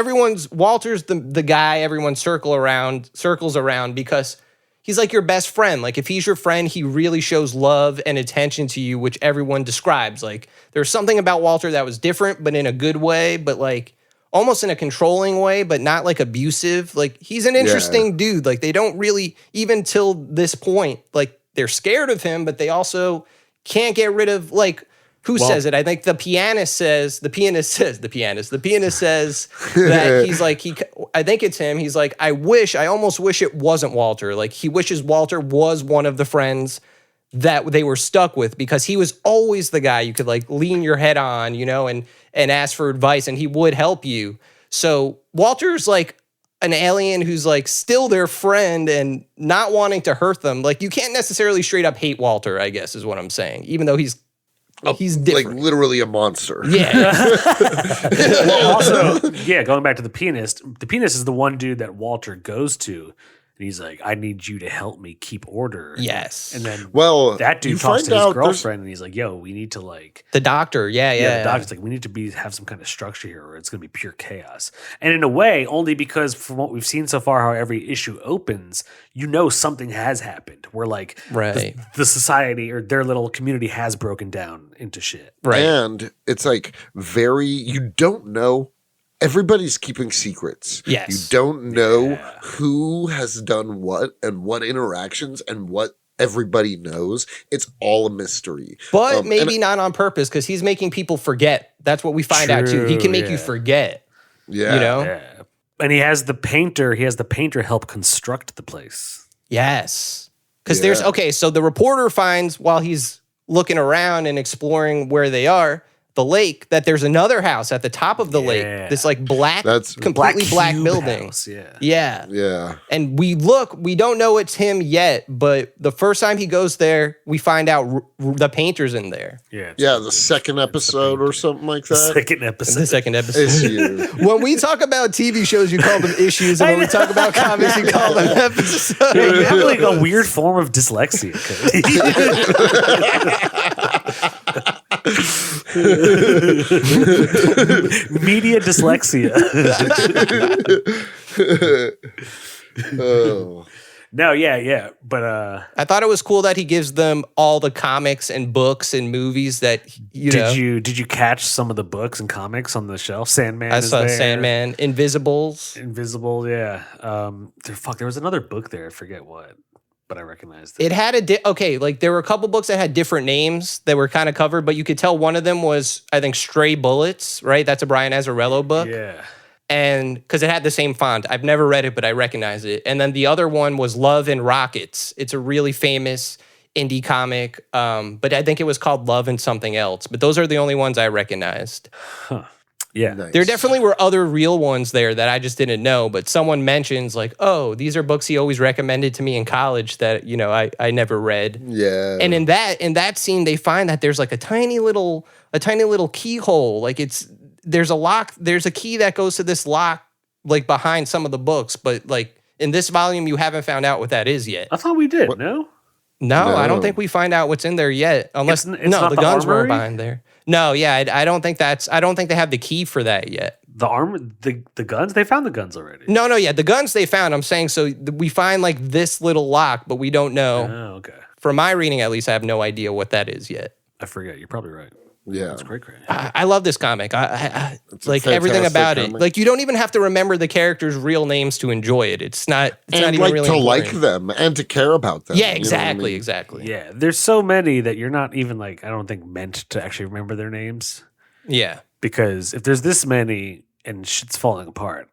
S3: Walter's the guy everyone circles around because he's like your best friend. Like if he's your friend, he really shows love and attention to you, which everyone describes. Like there's something about Walter that was different, but in a good way, but like almost in a controlling way, but not like abusive. Like he's an interesting dude. Like they don't really, even till this point, like they're scared of him, but they also can't get rid of like, who says it? I think the pianist says that he's like, I think it's him. He's like, I almost wish it wasn't Walter. Like he wishes Walter was one of the friends that they were stuck with, because he was always the guy you could like lean your head on, you know, and ask for advice, and he would help you. So Walter's like an alien who's like still their friend and not wanting to hurt them. Like you can't necessarily straight up hate Walter, I guess is what I'm saying, even though he's different.
S1: Like literally a monster.
S3: Yeah.
S2: Well, also, going back to the pianist is the one dude that Walter goes to. And he's like, I need you to help me keep order.
S3: Yes.
S2: And then
S1: you
S2: that dude talks
S1: find
S2: to his
S1: out
S2: girlfriend and he's like, yo, we need to like.
S3: The doctor. Yeah.
S2: The doctor's like, we need to have some kind of structure here or it's going to be pure chaos. And in a way, only because from what we've seen so far, how every issue opens, you know something has happened where like the society or their little community has broken down into shit.
S3: Right.
S1: And it's like you don't know. Everybody's keeping secrets.
S3: Yes.
S1: You don't know who has done what and what interactions and what everybody knows. It's all a mystery.
S3: But maybe not on purpose, because he's making people forget. That's what we find out too. He can make you forget.
S1: Yeah.
S3: You know?
S2: Yeah. And he has the painter help construct the place.
S3: Yes. Because so the reporter finds, while he's looking around and exploring where they are, the lake, that there's another house at the top of the lake. This like completely black building.
S2: House,
S1: Yeah.
S3: And we don't know it's him yet, but the first time he goes there, we find out the painter's in there.
S2: Yeah.
S1: The second episode or something like that.
S3: The second episode.
S1: Issue.
S3: When we talk about TV shows, you call them issues, and when we talk about comics, you call them episodes.
S2: You have like a weird form of dyslexia, Media dyslexia.
S1: Oh.
S2: No, but
S3: I thought it was cool that he gives them all the comics and books and movies that
S2: did you catch some of the books and comics on the shelf? Sandman.
S3: I saw Sandman, Invisible.
S2: Yeah. There was another book there. I forget what, but I recognized it.
S3: It had there were a couple books that had different names that were kind of covered, but you could tell one of them was, I think, Stray Bullets, right? That's a Brian Azzarello book.
S2: Yeah.
S3: And because it had the same font. I've never read it, but I recognize it. And then the other one was Love and Rockets. It's a really famous indie comic, but I think it was called Love and Something Else. But those are the only ones I recognized.
S2: Huh. Yeah.
S1: Nice.
S3: There definitely were other real ones there that I just didn't know, but someone mentions like, oh, these are books he always recommended to me in college that, I never read.
S1: Yeah.
S3: And in that scene, they find that there's like a tiny little keyhole. Like there's a lock, there's a key that goes to this lock, like behind some of the books, but like in this volume, you haven't found out what that is yet.
S2: I thought we did. No,
S3: I don't think we find out what's in there yet. Unless
S2: it's not
S3: the
S2: the
S3: guns
S2: armory?
S3: weren't behind there. No, yeah, I don't think they have the key for that yet.
S2: The guns? They found the guns already.
S3: No, yeah, the guns they found. I'm saying, so we find like this little lock, but we don't know.
S2: Oh, okay.
S3: From my reading, at least, I have no idea what that is yet.
S2: I forget. You're probably right.
S1: Yeah.
S2: That's great.
S3: I love this comic. I like
S1: a
S3: everything about
S1: fantastic
S3: it.
S1: comic.
S3: Like you don't even have to remember the characters' real names to enjoy it. It's not even
S1: like
S3: really
S1: to
S3: important.
S1: like them and to care about them.
S3: Yeah,
S1: you know what I
S3: exactly,
S1: mean?
S3: exactly.
S2: Yeah. There's so many that you're not even like, I don't think meant to actually remember their names.
S3: Yeah.
S2: Because if there's this many and shit's falling apart,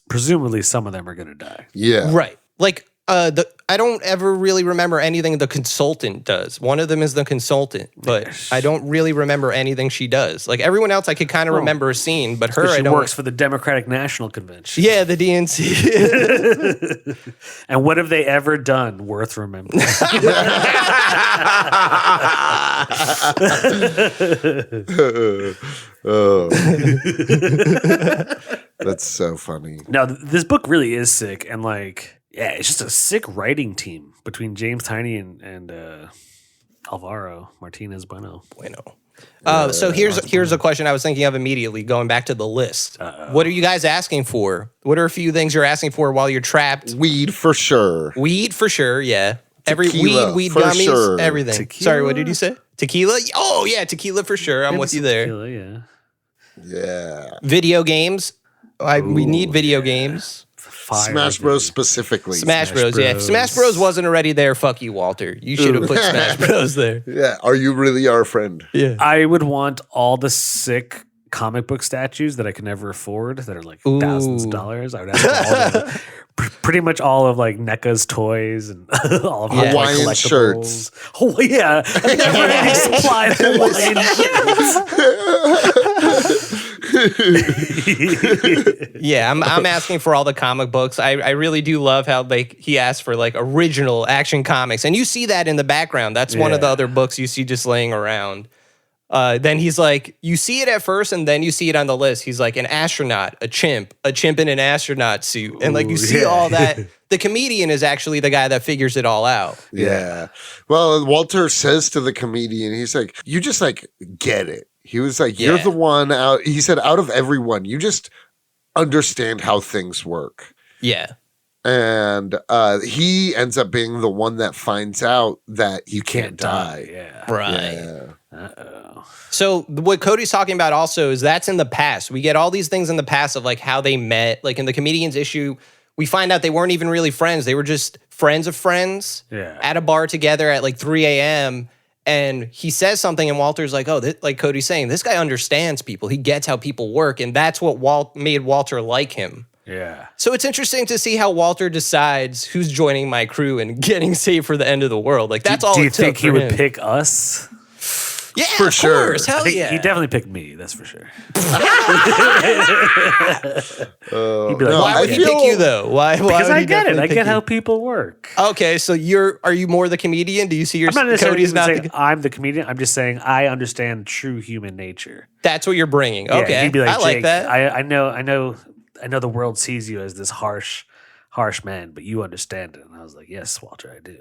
S2: presumably some of them are going to die.
S1: Yeah.
S3: Right. Like I don't ever really remember anything the consultant does. One of them is the consultant, but I don't really remember anything she does. Like everyone else I could kind of remember a scene, but her
S2: She
S3: I don't.
S2: works for the Democratic National Convention.
S3: Yeah, the DNC.
S2: And what have they ever done worth remembering?
S1: Oh. That's so funny.
S2: No, this book really is sick, and like, yeah, it's just a sick writing team between James Tiny and Alvaro Martinez Bueno.
S3: So here's a question I was thinking of immediately, going back to the list. What are you guys asking for? What are a few things you're asking for while you're trapped?
S1: Weed for sure.
S3: Weed for sure, yeah. Every
S1: Tequila,
S3: weed
S1: for
S3: gummies,
S1: sure.
S3: everything.
S2: Tequila?
S3: Sorry, what did you say? Tequila? Oh yeah, tequila for sure. I'm with you there.
S2: Tequila, yeah.
S1: Yeah.
S3: Video games. We need video games.
S2: Fire
S1: Smash Bros. Specifically.
S3: Smash Bros. Yeah, if
S2: Bros.
S3: Smash Bros. Wasn't already there, fuck you, Walter. You should have put Smash Bros. There.
S1: Yeah. Are you really our friend?
S3: Yeah.
S2: I would want all the sick comic book statues that I can never afford that are like thousands of dollars. I would ask for all the, pretty much all of like NECA's toys and all of her,
S1: Hawaiian
S2: like,
S1: shirts.
S2: Oh yeah, a never-ending supply of Hawaiian shirts.
S3: Yeah, I'm asking for all the comic books. I really do love how like he asked for like original Action Comics, and you see that in the background. That's one of the other books you see just laying around. Then he's like, you see it at first, and then you see it on the list. He's like an astronaut, a chimp in an astronaut suit, and like you see all that. The comedian is actually the guy that figures it all out.
S1: Yeah. Well, Walter says to the comedian, he's like, you just like get it. He was like, you're the one out. He said, out of everyone, you just understand how things work.
S3: Yeah.
S1: And he ends up being the one that finds out that you can't die.
S2: Yeah.
S3: Right.
S1: Yeah.
S2: Uh-oh.
S3: So what Cody's talking about also is that's in the past. We get all these things in the past of like how they met. Like in the comedian's issue, we find out they weren't even really friends. They were just friends of friends at a bar together at like 3 a.m. And he says something, and Walter's like, "Oh, like Cody's saying, this guy understands people. He gets how people work, and that's what made Walter like him."
S2: Yeah.
S3: So it's interesting to see how Walter decides who's joining my crew and getting saved for the end of the world. Like that's all.
S2: Do you
S3: it took
S2: think he
S3: for
S2: would
S3: him.
S2: pick us?
S3: Yeah,
S1: For
S3: of
S1: sure.
S3: course. Hell
S2: I think
S3: yeah.
S2: he definitely picked me. That's for sure. He'd be like,
S1: No,
S3: Why would
S1: I
S3: he
S1: feel-
S3: pick you though? Why?
S2: because
S3: would
S2: I
S3: he
S2: get it.
S3: definitely
S2: I
S3: pick
S2: get
S3: you?
S2: how people work.
S3: Okay, so are you more the comedian? Do you see your
S2: I'm not necessarily
S3: Cody's
S2: even
S3: not
S2: saying
S3: the,
S2: I'm the comedian. I'm just saying I understand true human nature.
S3: that's what you're bringing.
S2: Yeah,
S3: Okay,
S2: he'd be like,
S3: I like
S2: Jake,
S3: that.
S2: I know the world sees you as this harsh man, but you understand it. And I was like, yes, Walter, I do.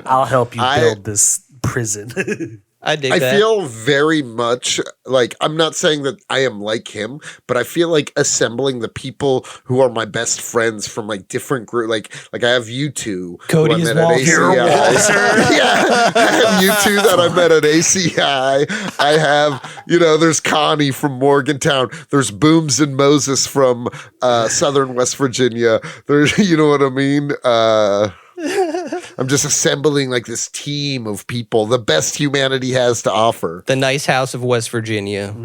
S2: I'll help you build this prison.
S3: I dig
S1: I
S3: that.
S1: feel very much like I'm not saying that I am like him, but I feel like assembling the people who are my best friends from like different group, like I have you two. who I
S3: Cody's
S1: met at
S3: Walter.
S1: ACI.
S3: You're Walter.
S1: Yeah, I have you two that I met at ACI. I have, there's Connie from Morgantown. There's Booms and Moses from Southern West Virginia. There's, you know what I mean? I'm just assembling like this team of people, the best humanity has to offer.
S3: The nice house of West Virginia.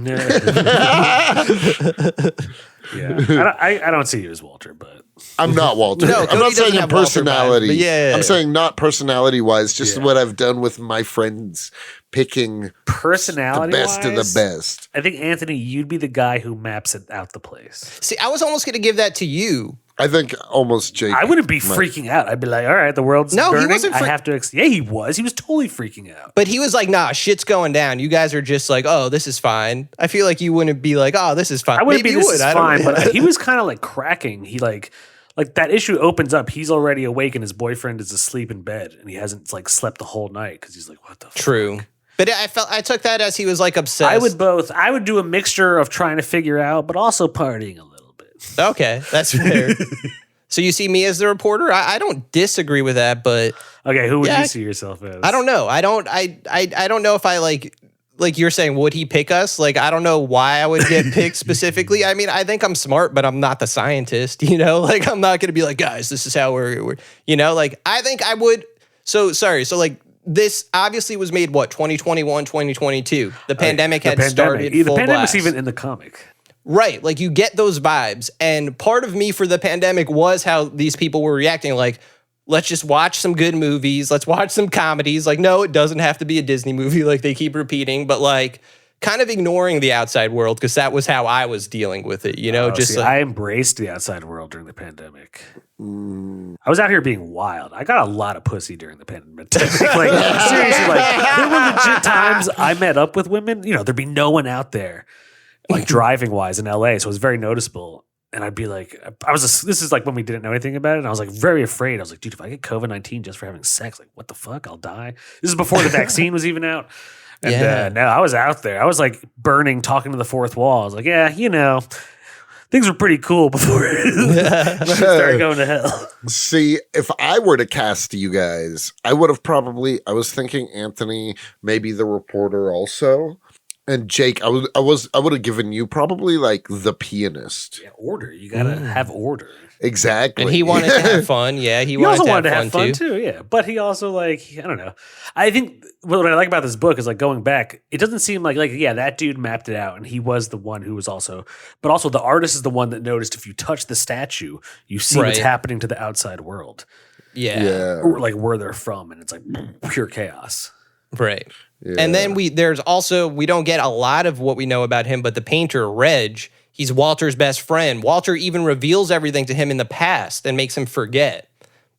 S2: Yeah. I don't see you as Walter, but
S1: I'm not Walter.
S3: No,
S1: I'm
S3: Cody
S1: not saying
S3: doesn't
S1: in
S3: have Walter vibes,
S1: personality.
S3: but yeah.
S1: I'm saying not personality wise, just
S2: Yeah.
S1: what I've done with my friends, picking the
S2: personality
S1: best of the best.
S2: I think, Anthony, you'd be the guy who maps it out the place.
S3: See, I was almost going to give that to you.
S1: I think almost Jake.
S2: I wouldn't be freaking out. I'd be like, all right, the world's
S3: No, he
S2: burning.
S3: wasn't
S2: I have to. Yeah, he was. He was totally freaking out.
S3: But he was like, nah, shit's going down. You guys are just like, oh, this is fine. I feel like you wouldn't be like, oh, this is fine.
S2: I wouldn't
S3: Maybe
S2: be
S3: you
S2: this is
S3: I don't
S2: fine,
S3: know.
S2: but he was kind of like cracking. He like that issue opens up. He's already awake and his boyfriend is asleep in bed and he hasn't like slept the whole night because he's like, what the
S3: True.
S2: fuck?
S3: But I took that as he was like obsessed.
S2: I would both. I would do a mixture of trying to figure out, but also partying a little bit.
S3: Okay, that's fair. So you see me as the reporter? I don't disagree with that, but
S2: Okay, who would
S3: Yeah,
S2: you see yourself as?
S3: I don't know. I don't know if I like you're saying, would he pick us? Like, I don't know why I would get picked specifically. I mean, I think I'm smart, but I'm not the scientist, Like, I'm not going to be like, guys, this is how we're like, I think I would. So, sorry. So, like, this obviously was made, 2021, 2022. The pandemic had started
S2: The
S3: full
S2: pandemic's
S3: blast.
S2: even in the comic.
S3: Right. Like, you get those vibes. And part of me for the pandemic was how these people were reacting. Like, let's just watch some good movies. Let's watch some comedies. Like, no, it doesn't have to be a Disney movie like they keep repeating, but like kind of ignoring the outside world because that was how I was dealing with it,
S2: I embraced the outside world during the pandemic. I was out here being wild. I got a lot of pussy during the pandemic. Like, seriously, like there were legit times I met up with women. There'd be no one out there, like driving wise in LA, so it was very noticeable. And I'd be like, this is like when we didn't know anything about it. And I was like very afraid. I was like, dude, if I get COVID-19 just for having sex, like, what the fuck? I'll die. This is before the vaccine was even out. And no, I was out there. I was like burning, talking to the fourth wall. I was like, yeah, things were pretty cool before it started going to hell.
S1: See, if I were to cast you guys, I would have I was thinking Anthony, maybe the reporter also. And Jake, I would have given you probably like the pianist.
S2: Yeah, order. You gotta have order.
S1: Exactly.
S3: And he wanted to have fun. Yeah, he
S2: also
S3: wanted
S2: to have fun too. Yeah, but he also I don't know. I think what I like about this book is like going back. It doesn't seem like that dude mapped it out, and he was the one who was but also the artist is the one that noticed if you touch the statue, you see what's happening to the outside world.
S3: Yeah.
S2: Or like where they're from, and it's like pure chaos.
S3: Right. Yeah. And then we don't get a lot of what we know about him, but the painter, Reg, he's Walter's best friend. Walter even reveals everything to him in the past and makes him forget.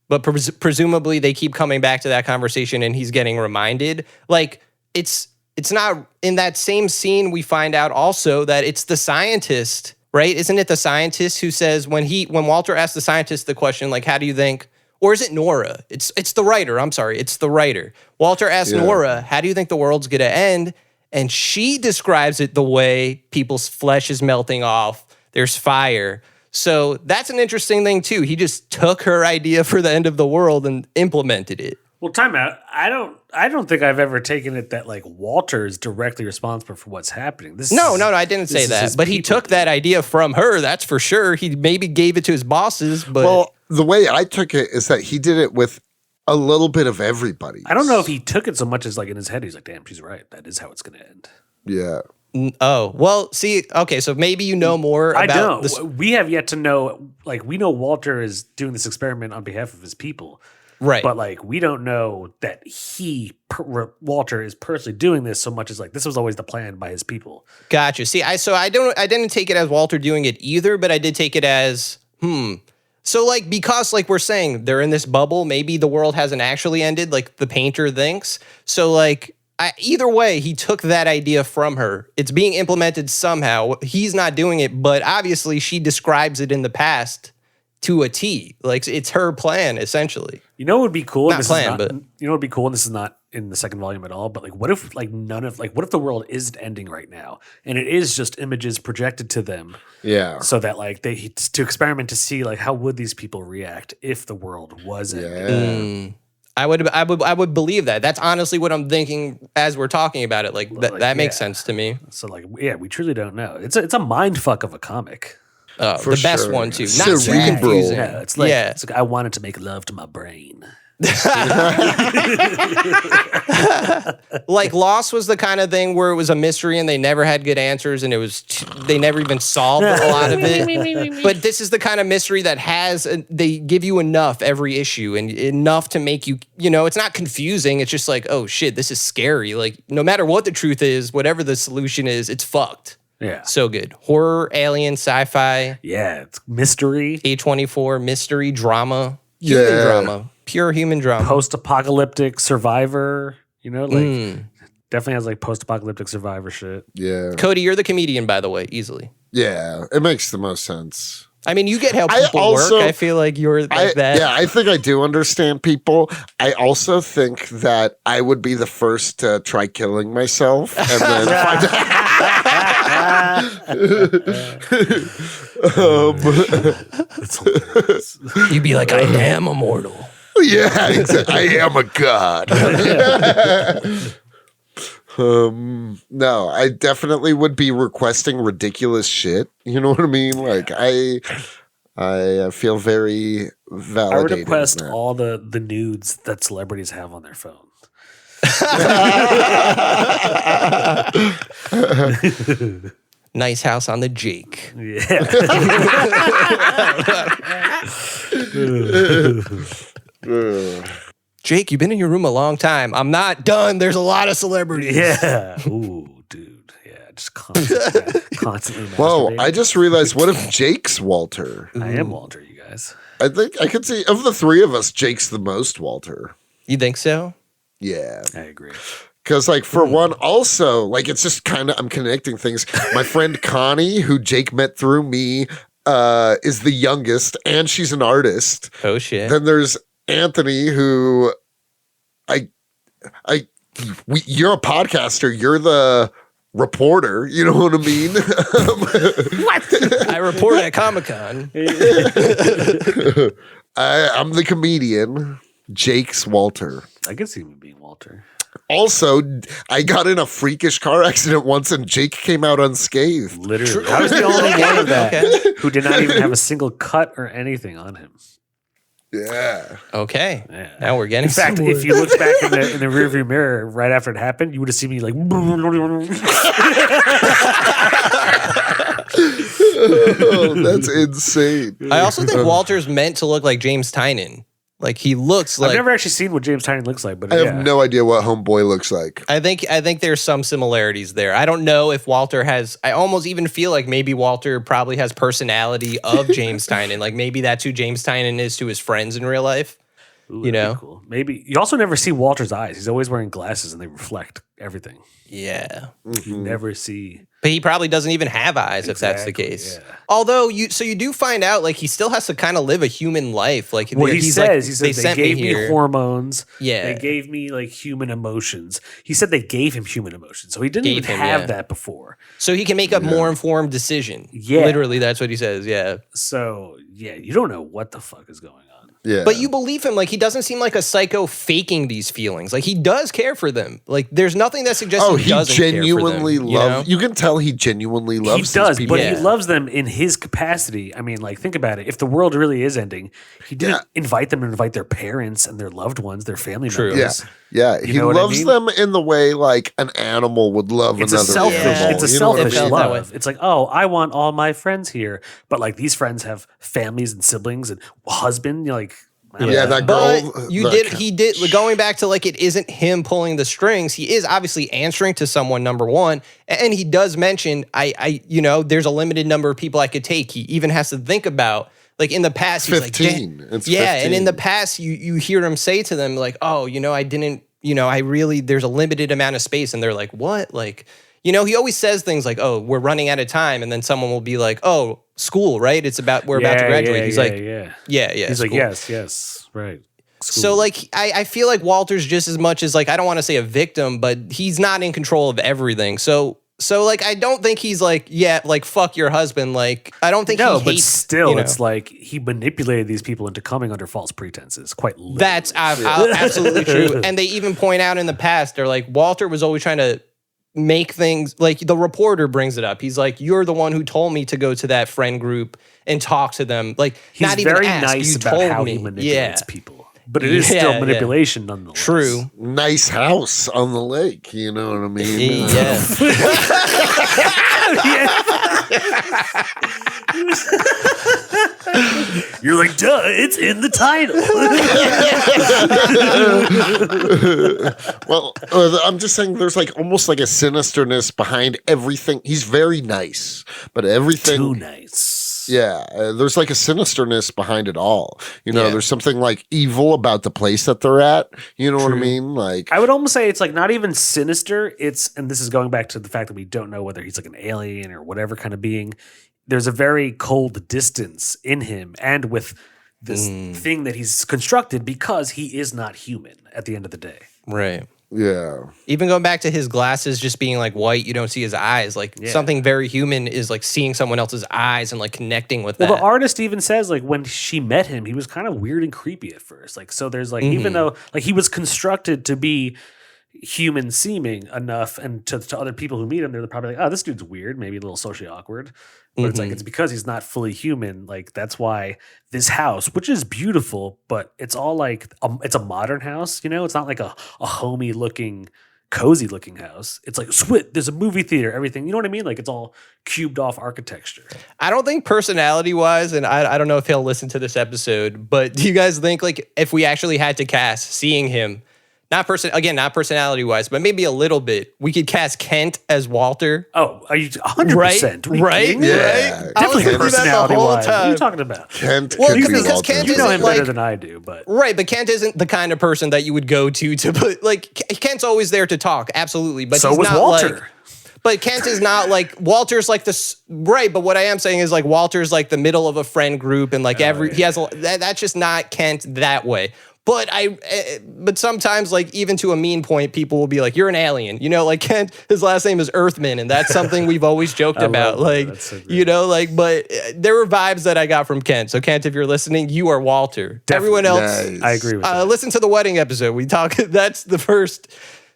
S3: But presumably they keep coming back to that conversation and he's getting reminded. Like, it's not in that same scene we find out also that it's the scientist, right? Isn't it the scientist who says when Walter asks the scientist the question, like, how do you think, or is it Nora? It's the writer. I'm sorry. It's the writer. Walter asks Nora, how do you think the world's going to end? And she describes it the way people's flesh is melting off. There's fire. So that's an interesting thing, too. He just took her idea for the end of the world and implemented it.
S2: Well, time out. I don't think I've ever taken it that like Walter is directly responsible for what's happening.
S3: No, I didn't say that. But he took that idea from her, that's for sure. He maybe gave it to his bosses, but...
S1: Well, the way I took it is that he did it with a little bit of everybody.
S2: I don't know if he took it so much as like in his head, he's like, damn, she's right. That is how it's going to end.
S1: Yeah.
S3: Oh, well, see, okay, so maybe you know more about...
S2: I don't. We have yet to know, like, we know Walter is doing this experiment on behalf of his people.
S3: Right.
S2: But, like, we don't know that Walter is personally doing this so much as, like, this was always the plan by his people.
S3: Gotcha. See, I didn't take it as Walter doing it either, but I did take it as, So, like, because, like we're saying, they're in this bubble, maybe the world hasn't actually ended, like the painter thinks. So, like, either way, he took that idea from her. It's being implemented somehow. He's not doing it, but obviously she describes it in the past to a T. Like, it's her plan, essentially.
S2: You know what would be cool?
S3: Not plan, but...
S2: You know what would be cool? And this is not in the second volume at all, but, like, what if, like, what if the world isn't ending right now? And it is just images projected to them.
S1: Yeah.
S2: So that, like, to experiment to see, like, how would these people react if the world was ending?
S3: I would believe that. That's honestly what I'm thinking as we're talking about it. Like, that makes sense to me.
S2: So, like, yeah, we truly don't know. It's a mind fuck of a comic.
S3: The best one too. Not too confusing.
S2: Yeah, it's like I wanted to make love to my brain.
S3: Like Lost was the kind of thing where it was a mystery and they never had good answers and they never even solved a lot of it. But this is the kind of mystery that they give you enough every issue and enough to make you, it's not confusing. It's just like, oh shit, this is scary. Like no matter what the truth is, whatever the solution is, it's fucked.
S2: Yeah.
S3: So good. Horror, alien, sci-fi.
S2: Yeah, it's mystery.
S3: A24, mystery, drama. Human drama. Pure human drama.
S2: Post-apocalyptic survivor. Definitely has like post-apocalyptic survivor shit.
S1: Yeah.
S3: Cody, you're the comedian, by the way, easily.
S1: Yeah, it makes the most sense.
S3: I mean, you get how people work. I feel like you're like that.
S1: Yeah, I think I do understand people. I also think that I would be the first to try killing myself and then find out.
S3: You'd be like, I am immortal.
S1: Yeah, exactly. I am a god. No, I definitely would be requesting ridiculous shit. You know what I mean? Like I feel very validated.
S2: I would request all the nudes that celebrities have on their phone.
S3: Nice house on the Jake.
S2: Yeah.
S3: Jake, you've been in your room a long time. I'm not done. There's a lot of celebrities.
S2: Yeah. Ooh, dude. Yeah. Just constantly.
S1: Whoa, I just realized, what if Jake's Walter?
S2: I am Walter, you guys.
S1: I think I could see, of the three of us, Jake's the most Walter.
S3: You think so?
S1: Yeah.
S2: I agree.
S1: Because, like, for one, also, like, it's just kind of, I'm connecting things. My friend Connie, who Jake met through me, is the youngest, and she's an artist.
S3: Oh shit.
S1: Then there's Anthony, who you're a podcaster. You're the reporter. You know what I mean?
S3: I report at Comic-Con.
S1: I'm the comedian. Jake's Walter.
S2: I could see him being Walter.
S1: Also, I got in a freakish car accident once, and Jake came out unscathed.
S2: Literally. I was the only one of that who did not even have a single cut or anything on him.
S1: Yeah.
S3: Okay.
S2: Yeah.
S3: Now we're getting
S2: In fact,
S3: somewhere.
S2: if you looked back in the rearview mirror right after it happened, you would have seen me like.
S1: Oh, that's insane.
S3: I also think Walter's meant to look like James Tynion. Like he looks like.
S2: I've never actually seen what James Tynion looks like, but
S1: I have no idea what Homeboy looks like.
S3: I think there's some similarities there. I don't know if Walter has. I almost even feel like maybe Walter probably has personality of James Tynion. Like maybe that's who James Tynion is to his friends in real life.
S2: Ooh,
S3: you know,
S2: cool. Maybe you also never see Walter's eyes. He's always wearing glasses, and they reflect everything.
S3: Yeah.
S2: You never see.
S3: But he probably doesn't even have eyes if that's the
S2: Exactly,
S3: case.
S2: yeah.
S3: Although you do find out like he still has to kind of live a human life. Like
S2: Well, he
S3: he's
S2: says
S3: like,
S2: they gave me hormones.
S3: Yeah.
S2: They gave me like human emotions. He said they gave him human emotions, so he didn't
S3: Gave
S2: even
S3: him,
S2: have
S3: yeah.
S2: that before.
S3: so he can make a more informed decision.
S2: Yeah.
S3: Literally, that's what he says. Yeah.
S2: So yeah, you don't know what the fuck is going on.
S1: Yeah.
S3: But you believe him. Like he doesn't seem like a psycho faking these feelings. Like he does care for them. Like there's nothing that suggests
S1: he
S3: doesn't
S1: genuinely
S3: care for them, you know?
S1: loves. You can tell he genuinely loves.
S2: He does,
S1: these people.
S2: but
S3: Yeah.
S2: he loves them in his capacity. I mean, like think about it. If the world really is ending, he didn't invite them to invite their parents and their loved ones, their family
S3: True.
S2: members.
S1: Yeah,
S2: You
S1: he
S2: know what I
S1: loves
S2: mean?
S1: them in the way like an animal would love
S2: It's a
S1: another
S2: selfish.
S1: animal.
S2: It's a
S1: you know what I
S2: selfish
S1: mean?
S3: felt that
S2: love.
S3: way.
S2: It's like, oh, I want all my friends here, but like these friends have families and siblings and husband. You're like, I don't
S1: Yeah,
S2: know.
S1: that
S3: But
S1: girl.
S3: he did going back to like it isn't him pulling the strings. He is obviously answering to someone, number one. And he does mention, I there's a limited number of people I could take. He even has to think about like in the past, he's
S1: 15.
S3: like,
S1: It's
S3: yeah.
S1: 15.
S3: And in the past, you hear him say to them like, oh, I didn't, I really, there's a limited amount of space. And they're like, what? Like, he always says things like, oh, we're running out of time. And then someone will be like, oh, school, right? It's about, we're about to graduate. He's like, yeah.
S2: He's like,
S3: school.
S2: yes, right.
S3: So like I feel like Walter's just as much as like I don't want to say a victim, but he's not in control of everything. So like I don't think he's like, yeah, like fuck your husband. Like I don't think
S2: No,
S3: he
S2: but
S3: hates,
S2: still, it's like he manipulated these people into coming under false pretenses. Quite literally.
S3: that's absolutely true. And they even point out in the past, they're like Walter was always trying to make things like the reporter brings it up. He's like, you're the one who told me to go to that friend group and talk to them. Like
S2: He's
S3: not even
S2: very
S3: ask,
S2: nice
S3: you
S2: about
S3: told
S2: how
S3: me.
S2: he manipulates people. But it is
S3: Yeah,
S2: still
S3: yeah.
S2: manipulation nonetheless.
S3: True.
S1: Nice house on the lake. You know what I mean?
S3: Yeah.
S2: You're like, duh, it's in the title.
S1: Well, I'm just saying there's like almost like a sinisterness behind everything. He's very nice, but everything.
S2: Too nice.
S1: Yeah, there's like a sinisterness behind it all.
S3: Yeah.
S1: There's something like evil about the place that they're at. You know what I mean? Like,
S2: I would almost say it's like not even sinister. It's, and this is going back to the fact that we don't know whether he's like an alien or whatever kind of being. There's a very cold distance in him and with this thing that he's constructed because he is not human at the end of the day.
S3: Right.
S1: yeah.
S3: Even going back to his glasses just being like white, you don't see his eyes. Like something very human is like seeing someone else's eyes and like connecting with
S2: Well,
S3: that.
S2: the artist even says like when she met him, he was kind of weird and creepy at first. Like, so there's like, even though like he was constructed to be human seeming enough, and to other people who meet him, they're probably like, oh, this dude's weird, maybe a little socially awkward. But it's like, it's because he's not fully human. Like, that's why this house, which is beautiful, but it's all like, it's a modern house, It's not like a homey looking, cozy looking house. It's like, there's a movie theater, everything. You know what I mean? Like, it's all cubed off architecture.
S3: I don't think personality wise, and I don't know if he'll listen to this episode, but do you guys think like if we actually had to cast seeing him, not personality wise, but maybe a little bit, we could cast Kent as Walter?
S2: Oh, are you 100%?
S3: Right?
S1: Yeah.
S3: I was
S2: Definitely
S3: thinking that the whole
S2: personality wise. What are you
S3: time.
S2: talking about?
S1: Kent
S3: Well,
S1: could be
S3: because
S1: Walter.
S3: Kent
S2: You know him
S3: isn't
S2: better
S3: like-
S2: than I do, but
S3: Right, but Kent isn't the kind of person that you would go to put like Kent's always there to talk, absolutely. But
S2: so
S3: he's
S2: was
S3: not
S2: Walter.
S3: like But Kent is not like Walter's like this, right? But what I am saying is like Walter's like the middle of a friend group, and like he has that's just not Kent that way. But but sometimes like even to a mean point, people will be like, "You're an alien," you know. Like Kent, his last name is Earthman, and that's something we've always joked about. Like so you know, like but there were vibes that I got from Kent. So Kent, if you're listening, you are Walter. Definitely. Everyone else,
S1: Nice.
S2: I agree with that.
S3: Listen to the wedding episode. We talk. That's the first.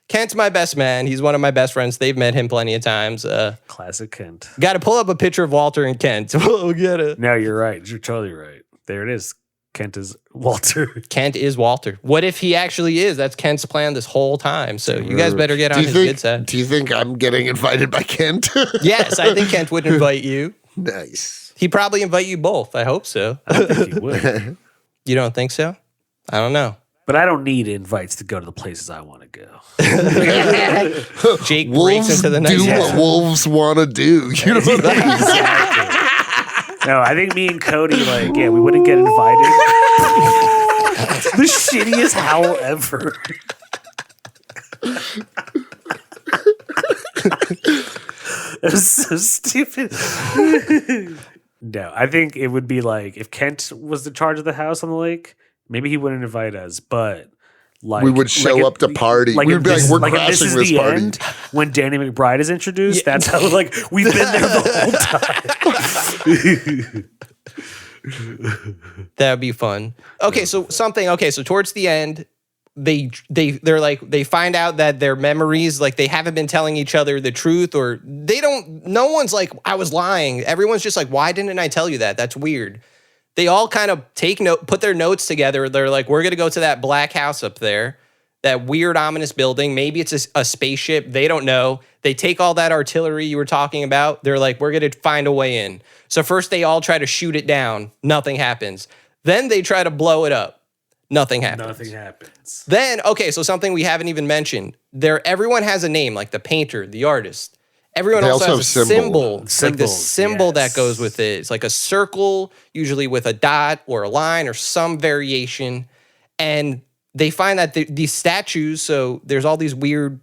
S3: Kent's my best man. He's one of my best friends. They've met him plenty of times.
S2: Classic Kent.
S3: Got to pull up a picture of Walter and Kent. We'll get it.
S2: No, you're right. You're totally right. There it is. Kent is Walter.
S3: Kent is Walter. What if he actually is? That's Kent's plan this whole time. So you guys better get on his good side.
S1: Do you think I'm getting invited by Kent?
S3: Yes, I think Kent would invite you.
S1: Nice.
S3: He'd probably invite you both. I hope so.
S2: I think he would.
S3: You don't think so? I don't know.
S2: But I don't need invites to go to the places I want to go.
S3: Jake breaks
S1: Wolves
S3: into the next
S1: do what wolves want to do. You know what I mean?
S2: Exactly. No, I think me and Cody, like, we wouldn't get invited. The shittiest howl ever. It was so stupid. No, I think it would be like if Kent was in charge of the house on the lake, maybe he wouldn't invite us, but like
S1: We would show up to party.
S2: Like
S1: We would be like, we're
S2: if
S1: crashing this
S2: the
S1: party.
S2: end, when Danny McBride is introduced, that's how like we've been there the whole time.
S3: That would be fun. Okay, so towards the end, they're like they find out that their memories, like they haven't been telling each other the truth, or no one's like, I was lying. Everyone's just like, why didn't I tell you that? That's weird. They all kind of put their notes together. They're like, we're gonna go to that black house up there, that weird ominous building. Maybe it's a spaceship. They don't know. They take all that artillery you were talking about. They're like, we're gonna find a way in. So first they all try to shoot it down. Nothing happens. Then they try to blow it up. Nothing happens.
S2: Nothing happens.
S3: Then, okay, so something we haven't even mentioned. Everyone has a name, like the painter, the artist. Everyone also has a symbol. Like the symbol that goes with it. It's like a circle, usually with a dot or a line or some variation. And they find that these statues, so there's all these weird,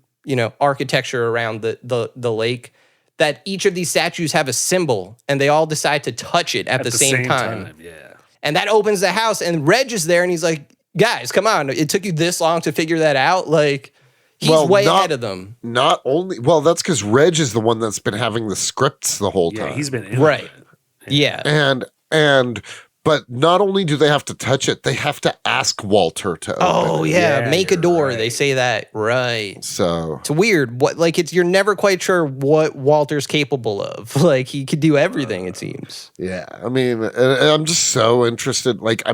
S3: architecture around the lake, that each of these statues have a symbol, and they all decide to touch it at the same time.
S2: Yeah.
S3: And that opens the house, and Reg is there, and he's like, guys, come on. It took you this long to figure that out? Like, he's way ahead of them.
S1: Not only, that's because Reg is the one that's been having the scripts the whole time.
S2: Yeah, he's been in
S3: right.
S2: it.
S3: Yeah.
S1: But not only do they have to touch it, they have to ask Walter to open
S3: Oh,
S1: it.
S3: yeah. Make a door.
S2: Right.
S3: They say that. Right.
S1: So
S3: it's weird. You're never quite sure what Walter's capable of. Like, he could do everything, it seems.
S1: yeah, I mean, and I'm just so interested. Like, I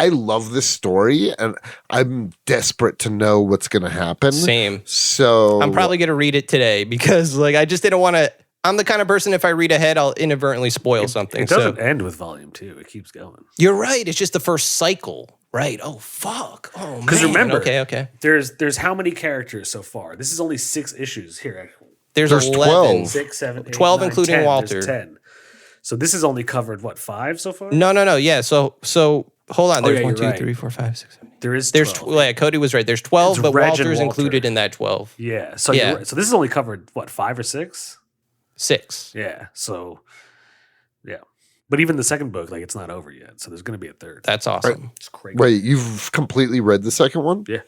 S1: love this story, and I'm desperate to know what's going to happen.
S3: Same.
S1: So
S3: I'm probably going to read it today because, like, I just didn't want to. I'm the kind of person, if I read ahead, I'll inadvertently spoil something.
S2: It doesn't end with volume 2. It keeps going.
S3: You're right. It's just the first cycle. Right. Oh, fuck. Oh, man.
S2: Because remember,
S3: okay.
S2: There's how many characters so far? This is only 6 issues here.
S3: There's
S1: 11.
S3: 12.
S2: 6, 7, 8,
S3: 12
S2: 9,
S3: including
S2: 10.
S3: Walter.
S2: There's 10. So this is only covered, 5 so far?
S3: No. Yeah. So hold on. There's 1, 2,
S2: right.
S3: 3, 4, 5, 6, 7.
S2: There's
S3: Cody was right. There's 12,
S2: It's
S3: but
S2: Reg and
S3: Walter's
S2: Walter.
S3: included in that 12.
S2: Yeah. So
S3: Yeah.
S2: you're right. So this is only covered, 5 or 6?
S3: 6.
S2: Yeah. So, yeah. But even the second book, like, it's not over yet. So there's going to be a third.
S3: That's awesome.
S2: It's crazy.
S1: wait, you've completely read the second one?
S2: Yeah.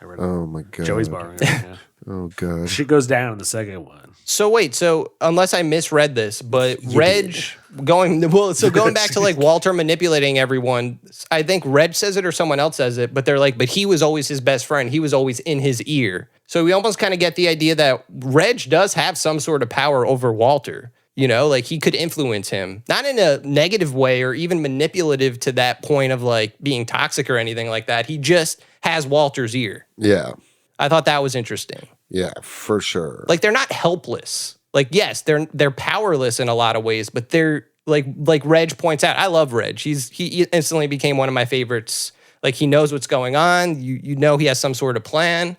S2: I read it.
S1: Oh my god.
S2: Joey's borrowing it. Yeah.
S1: Oh god.
S2: Shit goes down in the second one.
S3: So wait, unless I misread this, but Reg going back to like Walter manipulating everyone, I think Reg says it or someone else says it, but they're like, but he was always his best friend. He was always in his ear. So we almost kind of get the idea that Reg does have some sort of power over Walter. Like he could influence him, not in a negative way or even manipulative to that point of like being toxic or anything like that. He just has Walter's ear.
S1: Yeah.
S3: I thought that was interesting.
S1: Yeah, for sure.
S3: Like they're not helpless. Like, yes, they're powerless in a lot of ways, but they're like Reg points out. I love Reg. He instantly became one of my favorites. Like he knows what's going on. You know he has some sort of plan.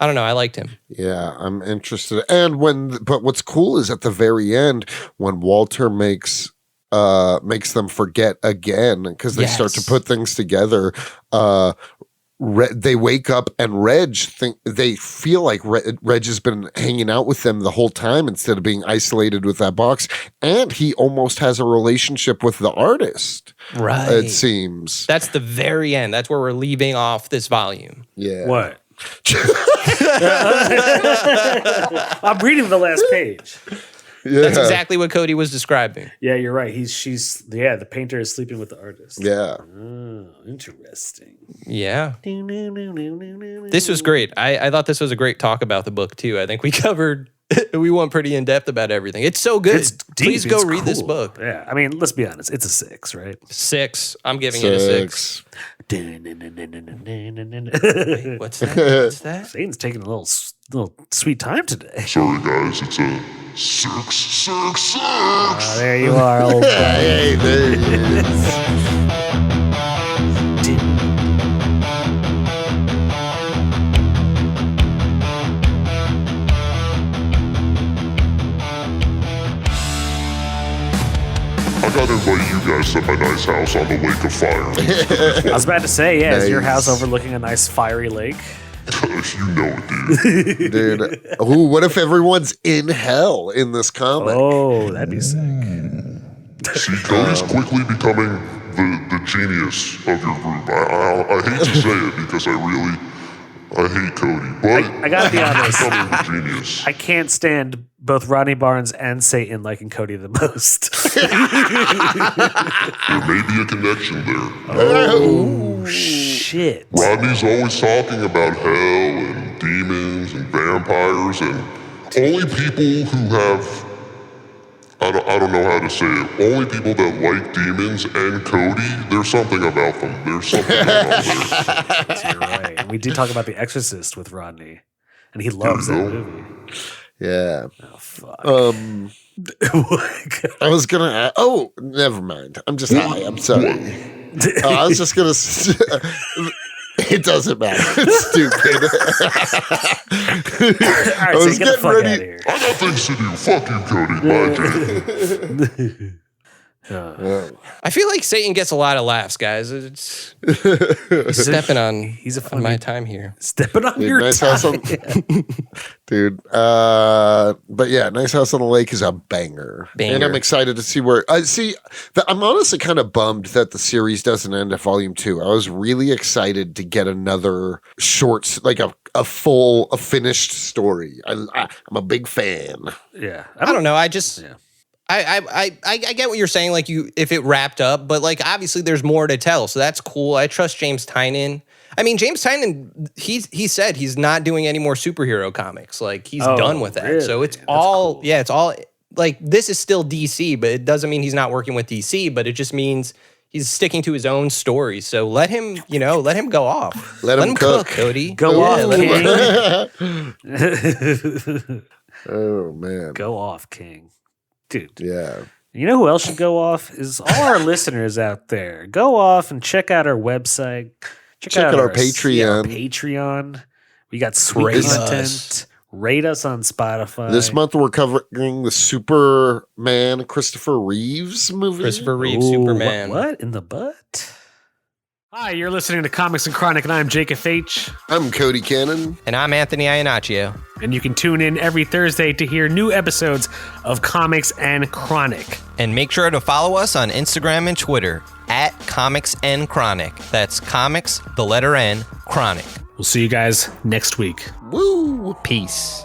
S3: I don't know. I liked him.
S1: Yeah, I'm interested. And but what's cool is at the very end when Walter makes them forget again because they start to put things together. they wake up and they feel like Reg has been hanging out with them the whole time instead of being isolated with that box. And he almost has a relationship with the artist.
S3: Right.
S1: It seems.
S3: That's the very end. That's where we're leaving off this volume.
S1: Yeah.
S2: What? I'm reading the last page.
S1: Yeah.
S3: That's exactly what Cody was describing.
S2: Yeah, you're right. The painter is sleeping with the artist.
S1: Yeah.
S2: Oh, interesting.
S3: Yeah. This was great. I thought this was a great talk about the book too. I think we went pretty in depth about everything. It's so good.
S2: It's deep.
S3: Please go
S2: It's
S3: read this
S2: cool.
S3: book.
S2: Yeah, I mean, let's be honest. It's a 6, right?
S3: 6. I'm giving it a 6. Wait, what's that? What's that?
S2: Satan's taking a little sweet time today.
S4: Sorry, guys, it's a 6.
S2: Oh, there you are, old guy.
S1: Hey, there he is.
S4: I gotta invite you guys to my nice house on the Lake of Fire.
S2: I was about to say, yeah, is your
S1: Nice.
S2: house overlooking a nice fiery lake?
S4: You know it, dude.
S1: Dude. Ooh, what if everyone's in hell in this comic?
S2: Oh, that'd be sick.
S4: See, Cody's quickly becoming the genius of your group. I hate to say it because I hate Cody, but
S2: I gotta be
S4: he's
S2: honest.
S4: becoming the genius.
S2: I can't stand both Rodney Barnes and Satan liking Cody the most.
S4: There may be a connection there.
S2: Oh, shit.
S4: Rodney's always talking about hell and demons and vampires, and only people who have, I don't know how to say it, only people that like demons and Cody, there's something about them. There's something going on there.
S2: You're right. And we did talk about The Exorcist with Rodney, and he loves that movie.
S1: Yeah.
S2: Oh, fuck.
S1: I was gonna. Oh, never mind. I'm just high. I'm sorry. I was just gonna. It doesn't matter. It's stupid.
S2: All right,
S1: I
S2: so
S1: was
S2: get the
S1: getting
S2: fuck
S1: ready-
S2: out of here.
S4: I got things to do. Fuck you, Cody. Bye, dude.
S3: I feel like Satan gets a lot of laughs, guys. It's he's stepping on.
S2: He's a
S3: on my
S2: funny
S3: time here.
S2: stepping on
S1: Dude,
S2: your
S1: nice
S2: time.
S1: house on, dude. But yeah, Nice House on the Lake is a banger, and I'm
S3: Banger.
S1: excited to see where. I'm honestly kind of bummed that the series doesn't end at volume 2. I was really excited to get another short, like a finished story. I'm a big fan.
S2: Yeah.
S3: I don't know. I just.
S2: Yeah.
S3: I get what you're saying. Like if it wrapped up, but like obviously there's more to tell, so that's cool. I trust James Tynion. I mean, James Tynion, he said he's not doing any more superhero comics. Like he's done with that.
S2: really?
S3: So it's
S2: That's
S3: all
S2: cool.
S3: it's all like this is still DC, but it doesn't mean he's not working with DC. But it just means he's sticking to his own story. So let him go off.
S1: Let him cook.
S3: Cody.
S2: Go off,
S3: let
S2: King.
S1: Oh man.
S2: Go off, King. Dude.
S1: Yeah.
S2: You know who else should go off? Is all our listeners out there. Go off and check out our website. Check out
S1: our
S2: our
S1: Patreon.
S2: Patreon. We got sweet
S3: Rate
S2: content.
S3: us.
S2: Rate us on Spotify.
S1: This month we're covering the Superman Christopher Reeves movie.
S3: Christopher Reeve,
S2: Ooh,
S3: Superman.
S2: What in the butt? Hi, you're listening to Comics and Chronic, and I'm Jake FH.
S1: I'm Cody Cannon.
S3: And I'm Anthony Iannaccio.
S2: And you can tune in every Thursday to hear new episodes of Comics and Chronic.
S3: And make sure to follow us on Instagram and Twitter at Comics N Chronic. That's Comics, the letter N, Chronic.
S2: We'll see you guys next week.
S1: Woo!
S3: Peace.